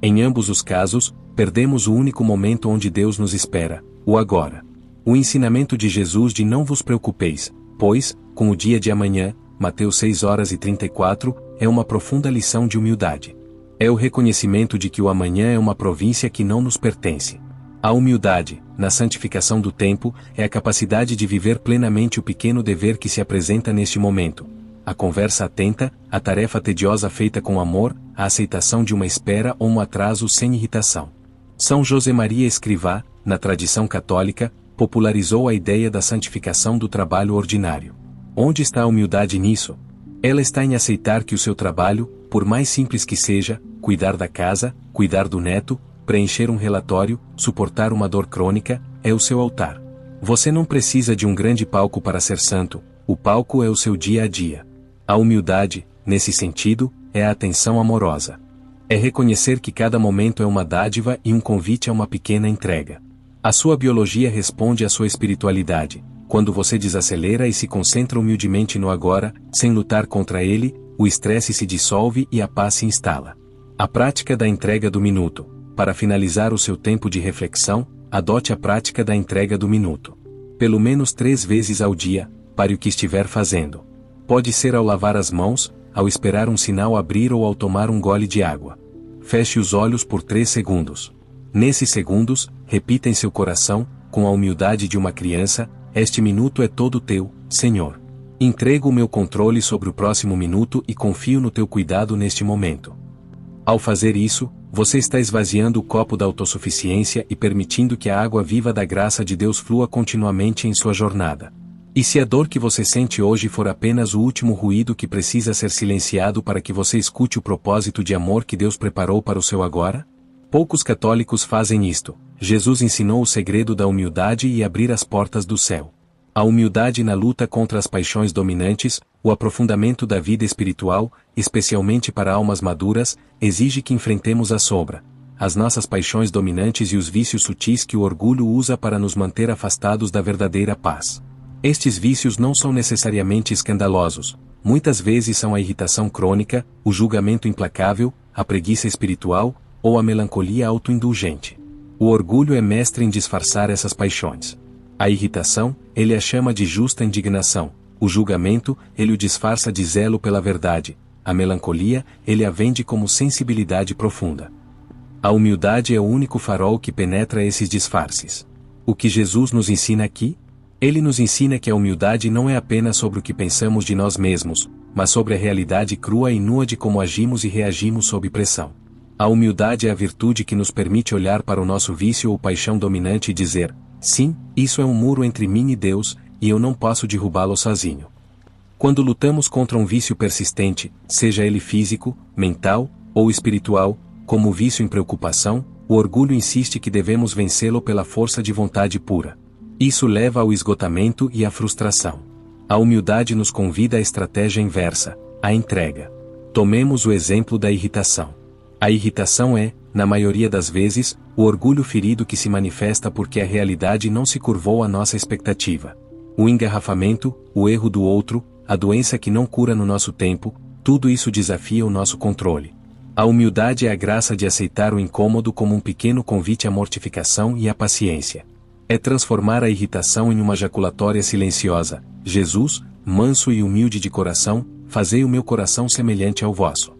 Em ambos os casos, perdemos o único momento onde Deus nos espera, o agora. O ensinamento de Jesus de não vos preocupeis, pois, com o dia de amanhã, Mateus 6:34, é uma profunda lição de humildade. É o reconhecimento de que o amanhã é uma província que não nos pertence. A humildade, na santificação do tempo, é a capacidade de viver plenamente o pequeno dever que se apresenta neste momento. A conversa atenta, a tarefa tediosa feita com amor, a aceitação de uma espera ou um atraso sem irritação. São José Maria Escrivá, na tradição católica, popularizou a ideia da santificação do trabalho ordinário. Onde está a humildade nisso? Ela está em aceitar que o seu trabalho, por mais simples que seja, cuidar da casa, cuidar do neto, preencher um relatório, suportar uma dor crônica, é o seu altar. Você não precisa de um grande palco para ser santo, o palco é o seu dia a dia. A humildade, nesse sentido, é a atenção amorosa. É reconhecer que cada momento é uma dádiva e um convite a uma pequena entrega. A sua biologia responde à sua espiritualidade. Quando você desacelera e se concentra humildemente no agora, sem lutar contra ele, o estresse se dissolve e a paz se instala. A prática da entrega do minuto. Para finalizar o seu tempo de reflexão, adote a prática da entrega do minuto. Pelo menos 3 vezes ao dia, pare o que estiver fazendo. Pode ser ao lavar as mãos, ao esperar um sinal abrir ou ao tomar um gole de água. Feche os olhos por 3 segundos. Nesses segundos, repita em seu coração, com a humildade de uma criança: este minuto é todo teu, Senhor. Entrego o meu controle sobre o próximo minuto e confio no teu cuidado neste momento. Ao fazer isso, você está esvaziando o copo da autossuficiência e permitindo que a água viva da graça de Deus flua continuamente em sua jornada. E se a dor que você sente hoje for apenas o último ruído que precisa ser silenciado para que você escute o propósito de amor que Deus preparou para o seu agora? Poucos católicos fazem isto. Jesus ensinou o segredo da humildade e abrir as portas do céu. A humildade na luta contra as paixões dominantes, o aprofundamento da vida espiritual, especialmente para almas maduras, exige que enfrentemos a sombra, as nossas paixões dominantes e os vícios sutis que o orgulho usa para nos manter afastados da verdadeira paz. Estes vícios não são necessariamente escandalosos, muitas vezes são a irritação crônica, o julgamento implacável, a preguiça espiritual, ou a melancolia autoindulgente. O orgulho é mestre em disfarçar essas paixões. A irritação, ele a chama de justa indignação, o julgamento, ele o disfarça de zelo pela verdade, a melancolia, ele a vende como sensibilidade profunda. A humildade é o único farol que penetra esses disfarces. O que Jesus nos ensina aqui? Ele nos ensina que a humildade não é apenas sobre o que pensamos de nós mesmos, mas sobre a realidade crua e nua de como agimos e reagimos sob pressão. A humildade é a virtude que nos permite olhar para o nosso vício ou paixão dominante e dizer: sim, isso é um muro entre mim e Deus, e eu não posso derrubá-lo sozinho. Quando lutamos contra um vício persistente, seja ele físico, mental ou espiritual, como o vício em preocupação, o orgulho insiste que devemos vencê-lo pela força de vontade pura. Isso leva ao esgotamento e à frustração. A humildade nos convida à estratégia inversa, a entrega. Tomemos o exemplo da irritação. A irritação é, na maioria das vezes, o orgulho ferido que se manifesta porque a realidade não se curvou à nossa expectativa. O engarrafamento, o erro do outro, a doença que não cura no nosso tempo, tudo isso desafia o nosso controle. A humildade é a graça de aceitar o incômodo como um pequeno convite à mortificação e à paciência. É transformar a irritação em uma jaculatória silenciosa: Jesus, manso e humilde de coração, fazei o meu coração semelhante ao vosso.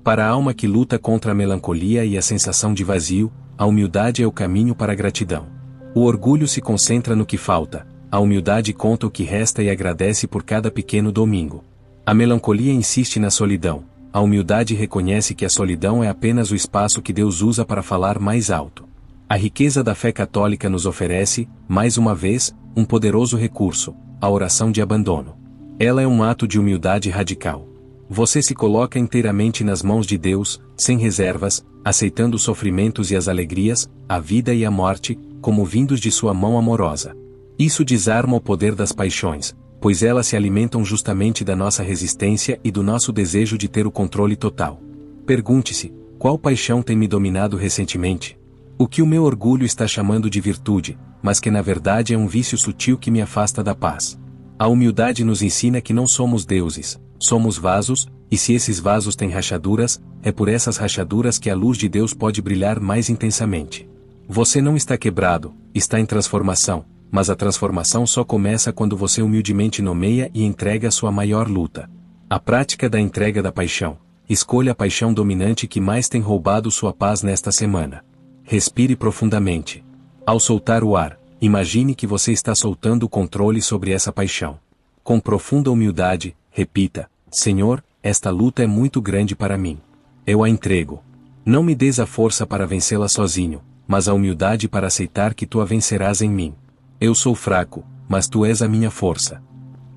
Para a alma que luta contra a melancolia e a sensação de vazio, a humildade é o caminho para a gratidão. O orgulho se concentra no que falta, a humildade conta o que resta e agradece por cada pequeno domingo. A melancolia insiste na solidão, a humildade reconhece que a solidão é apenas o espaço que Deus usa para falar mais alto. A riqueza da fé católica nos oferece, mais uma vez, um poderoso recurso: a oração de abandono. Ela é um ato de humildade radical. Você se coloca inteiramente nas mãos de Deus, sem reservas, aceitando os sofrimentos e as alegrias, a vida e a morte, como vindos de sua mão amorosa. Isso desarma o poder das paixões, pois elas se alimentam justamente da nossa resistência e do nosso desejo de ter o controle total. Pergunte-se: qual paixão tem me dominado recentemente? O que o meu orgulho está chamando de virtude, mas que na verdade é um vício sutil que me afasta da paz. A humildade nos ensina que não somos deuses, somos vasos, e se esses vasos têm rachaduras, é por essas rachaduras que a luz de Deus pode brilhar mais intensamente. Você não está quebrado, está em transformação, mas a transformação só começa quando você humildemente nomeia e entrega a sua maior luta. A prática da entrega da paixão. Escolha a paixão dominante que mais tem roubado sua paz nesta semana. Respire profundamente. Ao soltar o ar, imagine que você está soltando o controle sobre essa paixão. Com profunda humildade, repita: Senhor, esta luta é muito grande para mim. Eu a entrego. Não me des a força para vencê-la sozinho, mas a humildade para aceitar que tu a vencerás em mim. Eu sou fraco, mas tu és a minha força.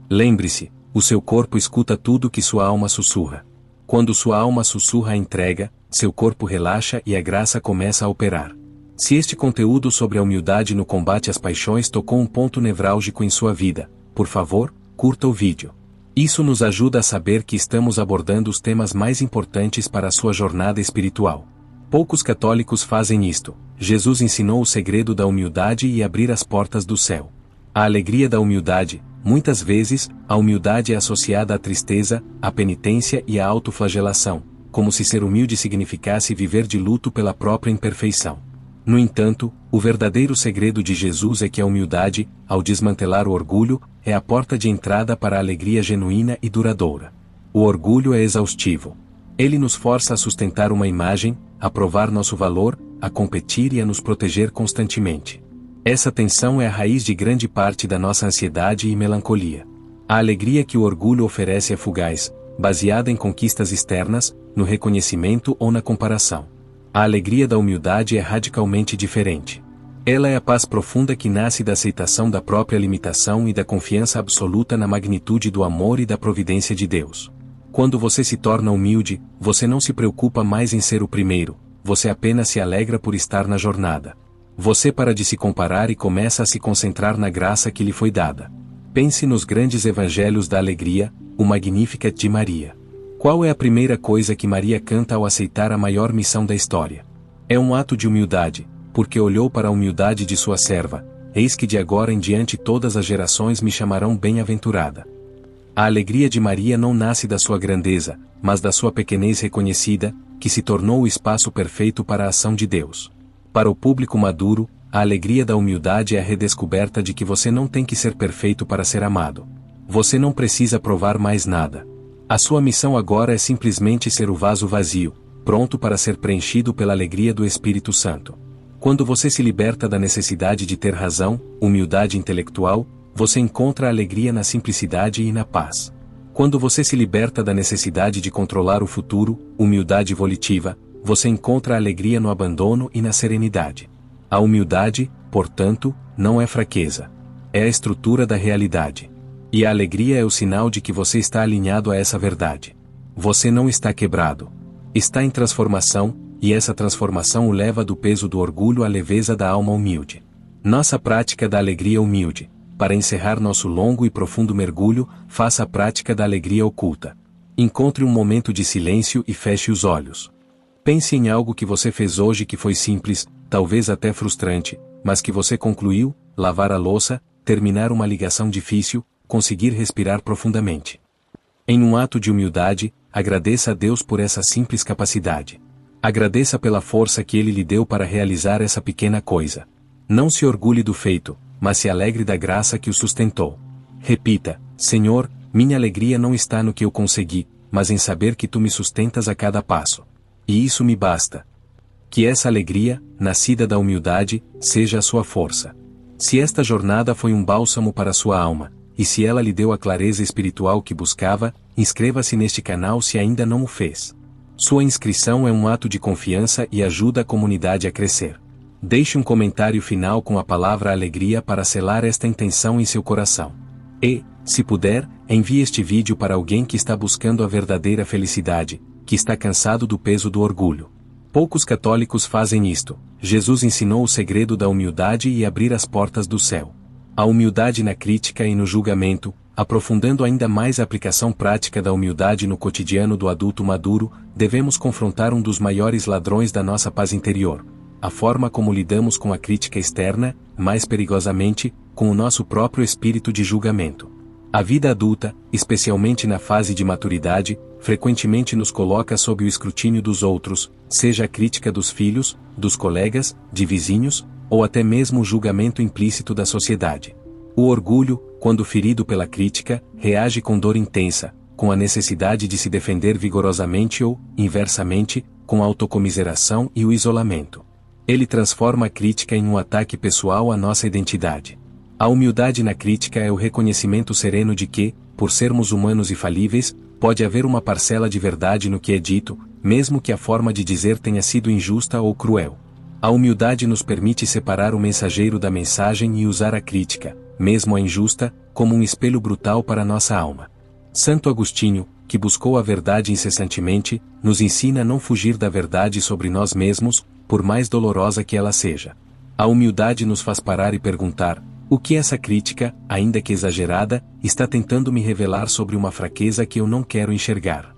Lembre-se, o seu corpo escuta tudo que sua alma sussurra. Quando sua alma sussurra a entrega, seu corpo relaxa e a graça começa a operar. Se este conteúdo sobre a humildade no combate às paixões tocou um ponto nevrálgico em sua vida, por favor, curta o vídeo. Isso nos ajuda a saber que estamos abordando os temas mais importantes para a sua jornada espiritual. Poucos católicos fazem isto. Jesus ensinou o segredo da humildade e abrir as portas do céu. A alegria da humildade. Muitas vezes, a humildade é associada à tristeza, à penitência e à autoflagelação, como se ser humilde significasse viver de luto pela própria imperfeição. No entanto, o verdadeiro segredo de Jesus é que a humildade, ao desmantelar o orgulho, é a porta de entrada para a alegria genuína e duradoura. O orgulho é exaustivo. Ele nos força a sustentar uma imagem, a provar nosso valor, a competir e a nos proteger constantemente. Essa tensão é a raiz de grande parte da nossa ansiedade e melancolia. A alegria que o orgulho oferece é fugaz, baseada em conquistas externas, no reconhecimento ou na comparação. A alegria da humildade é radicalmente diferente. Ela é a paz profunda que nasce da aceitação da própria limitação e da confiança absoluta na magnitude do amor e da providência de Deus. Quando você se torna humilde, você não se preocupa mais em ser o primeiro, você apenas se alegra por estar na jornada. Você para de se comparar e começa a se concentrar na graça que lhe foi dada. Pense nos grandes evangelhos da alegria, o Magnificat de Maria. Qual é a primeira coisa que Maria canta ao aceitar a maior missão da história? É um ato de humildade, porque olhou para a humildade de sua serva, eis que de agora em diante todas as gerações me chamarão bem-aventurada. A alegria de Maria não nasce da sua grandeza, mas da sua pequenez reconhecida, que se tornou o espaço perfeito para a ação de Deus. Para o público maduro, a alegria da humildade é a redescoberta de que você não tem que ser perfeito para ser amado. Você não precisa provar mais nada. A sua missão agora é simplesmente ser o vaso vazio, pronto para ser preenchido pela alegria do Espírito Santo. Quando você se liberta da necessidade de ter razão, humildade intelectual, você encontra a alegria na simplicidade e na paz. Quando você se liberta da necessidade de controlar o futuro, humildade volitiva, você encontra a alegria no abandono e na serenidade. A humildade, portanto, não é fraqueza. É a estrutura da realidade. E a alegria é o sinal de que você está alinhado a essa verdade. Você não está quebrado. Está em transformação, e essa transformação o leva do peso do orgulho à leveza da alma humilde. Nossa prática da alegria humilde. Para encerrar nosso longo e profundo mergulho, faça a prática da alegria oculta. Encontre um momento de silêncio e feche os olhos. Pense em algo que você fez hoje que foi simples, talvez até frustrante, mas que você concluiu: lavar a louça, terminar uma ligação difícil, conseguir respirar profundamente. Em um ato de humildade, agradeça a Deus por essa simples capacidade. Agradeça pela força que Ele lhe deu para realizar essa pequena coisa. Não se orgulhe do feito, mas se alegre da graça que o sustentou. Repita: Senhor, minha alegria não está no que eu consegui, mas em saber que Tu me sustentas a cada passo. E isso me basta. Que essa alegria, nascida da humildade, seja a sua força. Se esta jornada foi um bálsamo para sua alma, e se ela lhe deu a clareza espiritual que buscava, inscreva-se neste canal se ainda não o fez. Sua inscrição é um ato de confiança e ajuda a comunidade a crescer. Deixe um comentário final com a palavra alegria para selar esta intenção em seu coração. E, se puder, envie este vídeo para alguém que está buscando a verdadeira felicidade, que está cansado do peso do orgulho. Poucos católicos fazem isto. Jesus ensinou o segredo da humildade e abrir as portas do céu. A humildade na crítica e no julgamento, aprofundando ainda mais a aplicação prática da humildade no cotidiano do adulto maduro, devemos confrontar um dos maiores ladrões da nossa paz interior. A forma como lidamos com a crítica externa, mais perigosamente, com o nosso próprio espírito de julgamento. A vida adulta, especialmente na fase de maturidade, frequentemente nos coloca sob o escrutínio dos outros, seja a crítica dos filhos, dos colegas, de vizinhos, ou até mesmo o julgamento implícito da sociedade. O orgulho, quando ferido pela crítica, reage com dor intensa, com a necessidade de se defender vigorosamente ou, inversamente, com a autocomiseração e o isolamento. Ele transforma a crítica em um ataque pessoal à nossa identidade. A humildade na crítica é o reconhecimento sereno de que, por sermos humanos e falíveis, pode haver uma parcela de verdade no que é dito, mesmo que a forma de dizer tenha sido injusta ou cruel. A humildade nos permite separar o mensageiro da mensagem e usar a crítica, mesmo a injusta, como um espelho brutal para nossa alma. Santo Agostinho, que buscou a verdade incessantemente, nos ensina a não fugir da verdade sobre nós mesmos, por mais dolorosa que ela seja. A humildade nos faz parar e perguntar: o que essa crítica, ainda que exagerada, está tentando me revelar sobre uma fraqueza que eu não quero enxergar?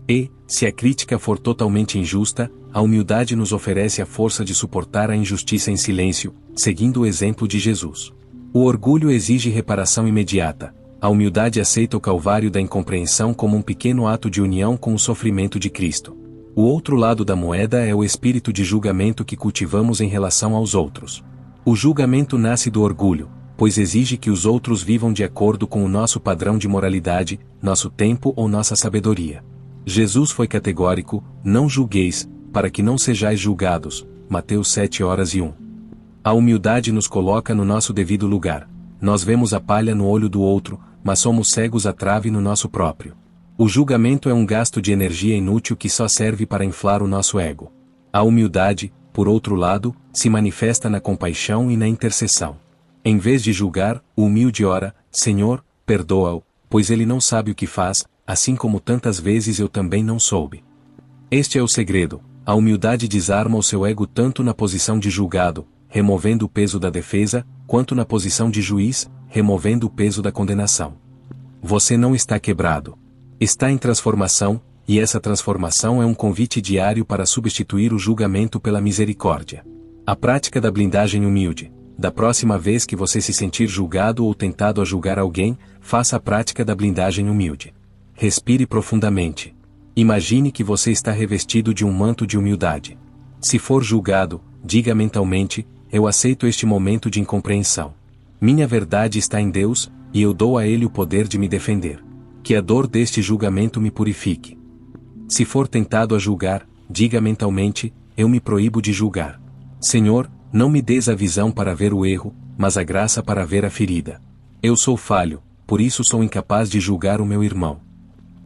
E, se a crítica for totalmente injusta, a humildade nos oferece a força de suportar a injustiça em silêncio, seguindo o exemplo de Jesus. O orgulho exige reparação imediata. A humildade aceita o calvário da incompreensão como um pequeno ato de união com o sofrimento de Cristo. O outro lado da moeda é o espírito de julgamento que cultivamos em relação aos outros. O julgamento nasce do orgulho, pois exige que os outros vivam de acordo com o nosso padrão de moralidade, nosso tempo ou nossa sabedoria. Jesus foi categórico: não julgueis, para que não sejais julgados. Mateus 7:1. A humildade nos coloca no nosso devido lugar. Nós vemos a palha no olho do outro, mas somos cegos à trave no nosso próprio. O julgamento é um gasto de energia inútil que só serve para inflar o nosso ego. A humildade, por outro lado, se manifesta na compaixão e na intercessão. Em vez de julgar, o humilde ora: Senhor, perdoa-o, pois ele não sabe o que faz, assim como tantas vezes eu também não soube. Este é o segredo. A humildade desarma o seu ego tanto na posição de julgado, removendo o peso da defesa, quanto na posição de juiz, removendo o peso da condenação. Você não está quebrado. Está em transformação, e essa transformação é um convite diário para substituir o julgamento pela misericórdia. A prática da blindagem humilde. da próxima vez que você se sentir julgado ou tentado a julgar alguém, faça a prática da blindagem humilde. Respire profundamente. Imagine que você está revestido de um manto de humildade. Se for julgado, diga mentalmente: eu aceito este momento de incompreensão. Minha verdade está em Deus, e eu dou a Ele o poder de me defender. Que a dor deste julgamento me purifique. Se for tentado a julgar, diga mentalmente: eu me proíbo de julgar. Senhor, não me des a visão para ver o erro, mas a graça para ver a ferida. Eu sou falho, por isso sou incapaz de julgar o meu irmão.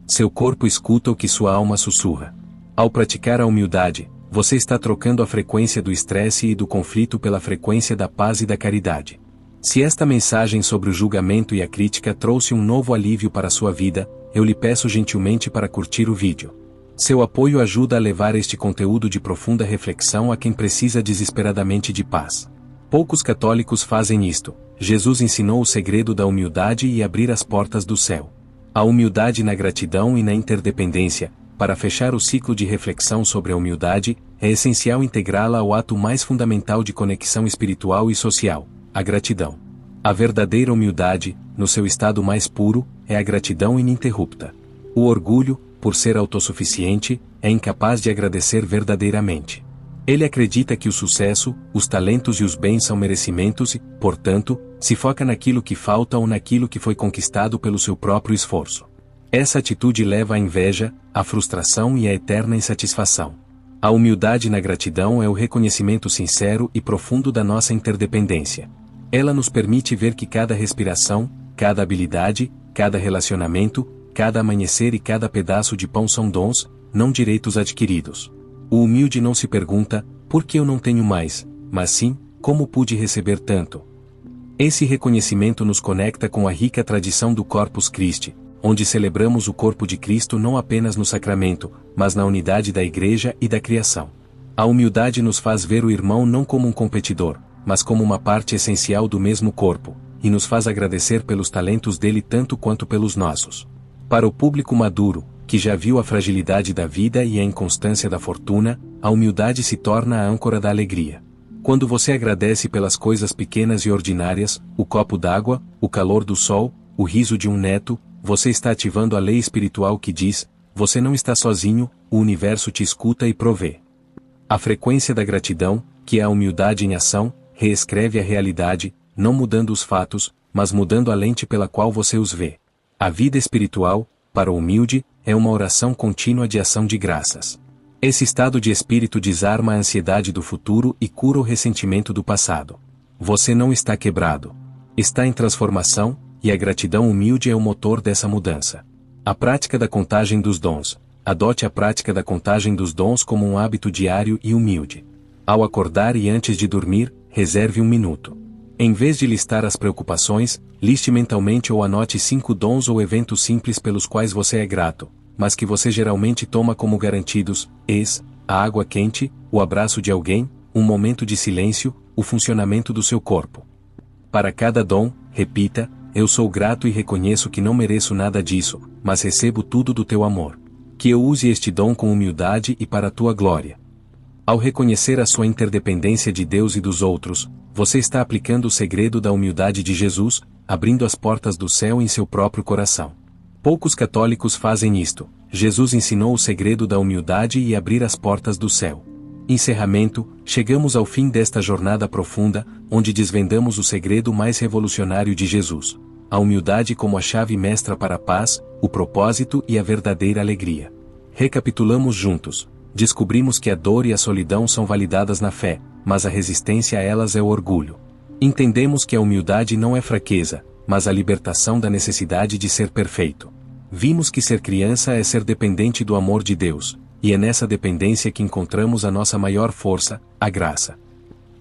Seu corpo escuta o que sua alma sussurra. Ao praticar a humildade, você está trocando a frequência do estresse e do conflito pela frequência da paz e da caridade. Se esta mensagem sobre o julgamento e a crítica trouxe um novo alívio para sua vida, eu lhe peço gentilmente para curtir o vídeo. Seu apoio ajuda a levar este conteúdo de profunda reflexão a quem precisa desesperadamente de paz. Poucos católicos fazem isto. Jesus ensinou o segredo da humildade e abrir as portas do céu. A humildade na gratidão e na interdependência. Para fechar o ciclo de reflexão sobre a humildade, é essencial integrá-la ao ato mais fundamental de conexão espiritual e social: a gratidão. A verdadeira humildade, no seu estado mais puro, é a gratidão ininterrupta. O orgulho, por ser autossuficiente, é incapaz de agradecer verdadeiramente. Ele acredita que o sucesso, os talentos e os bens são merecimentos e, portanto, se foca naquilo que falta ou naquilo que foi conquistado pelo seu próprio esforço. Essa atitude leva à inveja, à frustração e à eterna insatisfação. A humildade na gratidão é o reconhecimento sincero e profundo da nossa interdependência. Ela nos permite ver que cada respiração, cada habilidade, cada relacionamento, cada amanhecer e cada pedaço de pão são dons, não direitos adquiridos. O humilde não se pergunta: por que eu não tenho mais? Mas sim: como pude receber tanto? Esse reconhecimento nos conecta com a rica tradição do Corpus Christi, onde celebramos o corpo de Cristo não apenas no sacramento, mas na unidade da Igreja e da criação. A humildade nos faz ver o irmão não como um competidor, mas como uma parte essencial do mesmo corpo, e nos faz agradecer pelos talentos dele tanto quanto pelos nossos. Para o público maduro, que já viu a fragilidade da vida e a inconstância da fortuna, a humildade se torna a âncora da alegria. Quando você agradece pelas coisas pequenas e ordinárias, o copo d'água, o calor do sol, o riso de um neto, você está ativando a lei espiritual que diz: você não está sozinho, o universo te escuta e provê. A frequência da gratidão, que é a humildade em ação, reescreve a realidade, não mudando os fatos, mas mudando a lente pela qual você os vê. A vida espiritual, para o humilde, é uma oração contínua de ação de graças. Esse estado de espírito desarma a ansiedade do futuro e cura o ressentimento do passado. Você não está quebrado. Está em transformação, e a gratidão humilde é o motor dessa mudança. A prática da contagem dos dons. Adote a prática da contagem dos dons como um hábito diário e humilde. Ao acordar e antes de dormir, reserve 1 minuto. Em vez de listar as preocupações, liste mentalmente ou anote 5 dons ou eventos simples pelos quais você é grato, mas que você geralmente toma como garantidos: a água quente, o abraço de alguém, um momento de silêncio, o funcionamento do seu corpo. Para cada dom, repita: eu sou grato e reconheço que não mereço nada disso, mas recebo tudo do teu amor. Que eu use este dom com humildade e para a tua glória. Ao reconhecer a sua interdependência de Deus e dos outros, você está aplicando o segredo da humildade de Jesus, abrindo as portas do céu em seu próprio coração. Poucos católicos fazem isto. Jesus ensinou o segredo da humildade e abrir as portas do céu. Encerramento: chegamos ao fim desta jornada profunda, onde desvendamos o segredo mais revolucionário de Jesus: a humildade como a chave mestra para a paz, o propósito e a verdadeira alegria. Recapitulamos juntos. Descobrimos que a dor e a solidão são validadas na fé, mas a resistência a elas é o orgulho. Entendemos que a humildade não é fraqueza, mas a libertação da necessidade de ser perfeito. Vimos que ser criança é ser dependente do amor de Deus, e é nessa dependência que encontramos a nossa maior força, a graça.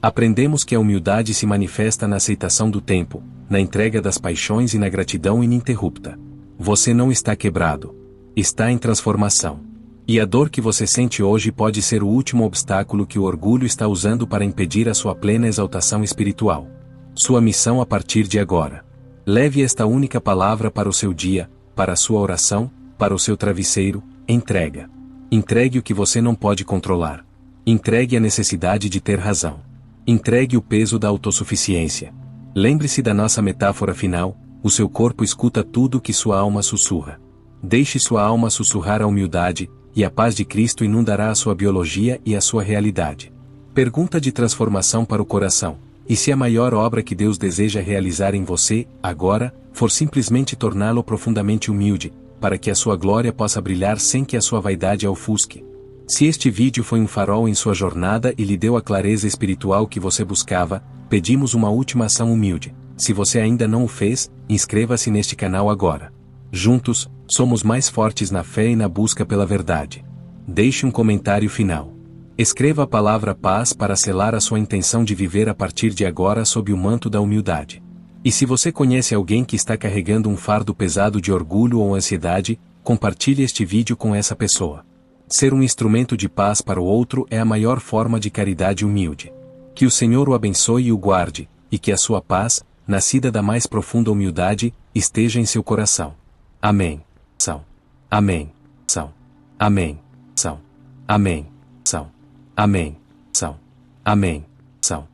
Aprendemos que a humildade se manifesta na aceitação do tempo, na entrega das paixões e na gratidão ininterrupta. Você não está quebrado. Está em transformação. E a dor que você sente hoje pode ser o último obstáculo que o orgulho está usando para impedir a sua plena exaltação espiritual. Sua missão a partir de agora: leve esta única palavra para o seu dia, para a sua oração, para o seu travesseiro: entrega. Entregue o que você não pode controlar. Entregue a necessidade de ter razão. Entregue o peso da autossuficiência. Lembre-se da nossa metáfora final: o seu corpo escuta tudo que sua alma sussurra. Deixe sua alma sussurrar a humildade, e a paz de Cristo inundará a sua biologia e a sua realidade. Pergunta de transformação para o coração: e se a maior obra que Deus deseja realizar em você, agora, for simplesmente torná-lo profundamente humilde, para que a sua glória possa brilhar sem que a sua vaidade a ofusque? Se este vídeo foi um farol em sua jornada e lhe deu a clareza espiritual que você buscava, pedimos uma última ação humilde. Se você ainda não o fez, inscreva-se neste canal agora. Juntos, somos mais fortes na fé e na busca pela verdade. Deixe um comentário final. Escreva a palavra paz para selar a sua intenção de viver a partir de agora sob o manto da humildade. E se você conhece alguém que está carregando um fardo pesado de orgulho ou ansiedade, compartilhe este vídeo com essa pessoa. Ser um instrumento de paz para o outro é a maior forma de caridade humilde. Que o Senhor o abençoe e o guarde, e que a sua paz, nascida da mais profunda humildade, esteja em seu coração. Amém. São. Amém. São. Amém. São. Amém. São. Amém. São. Amém. São.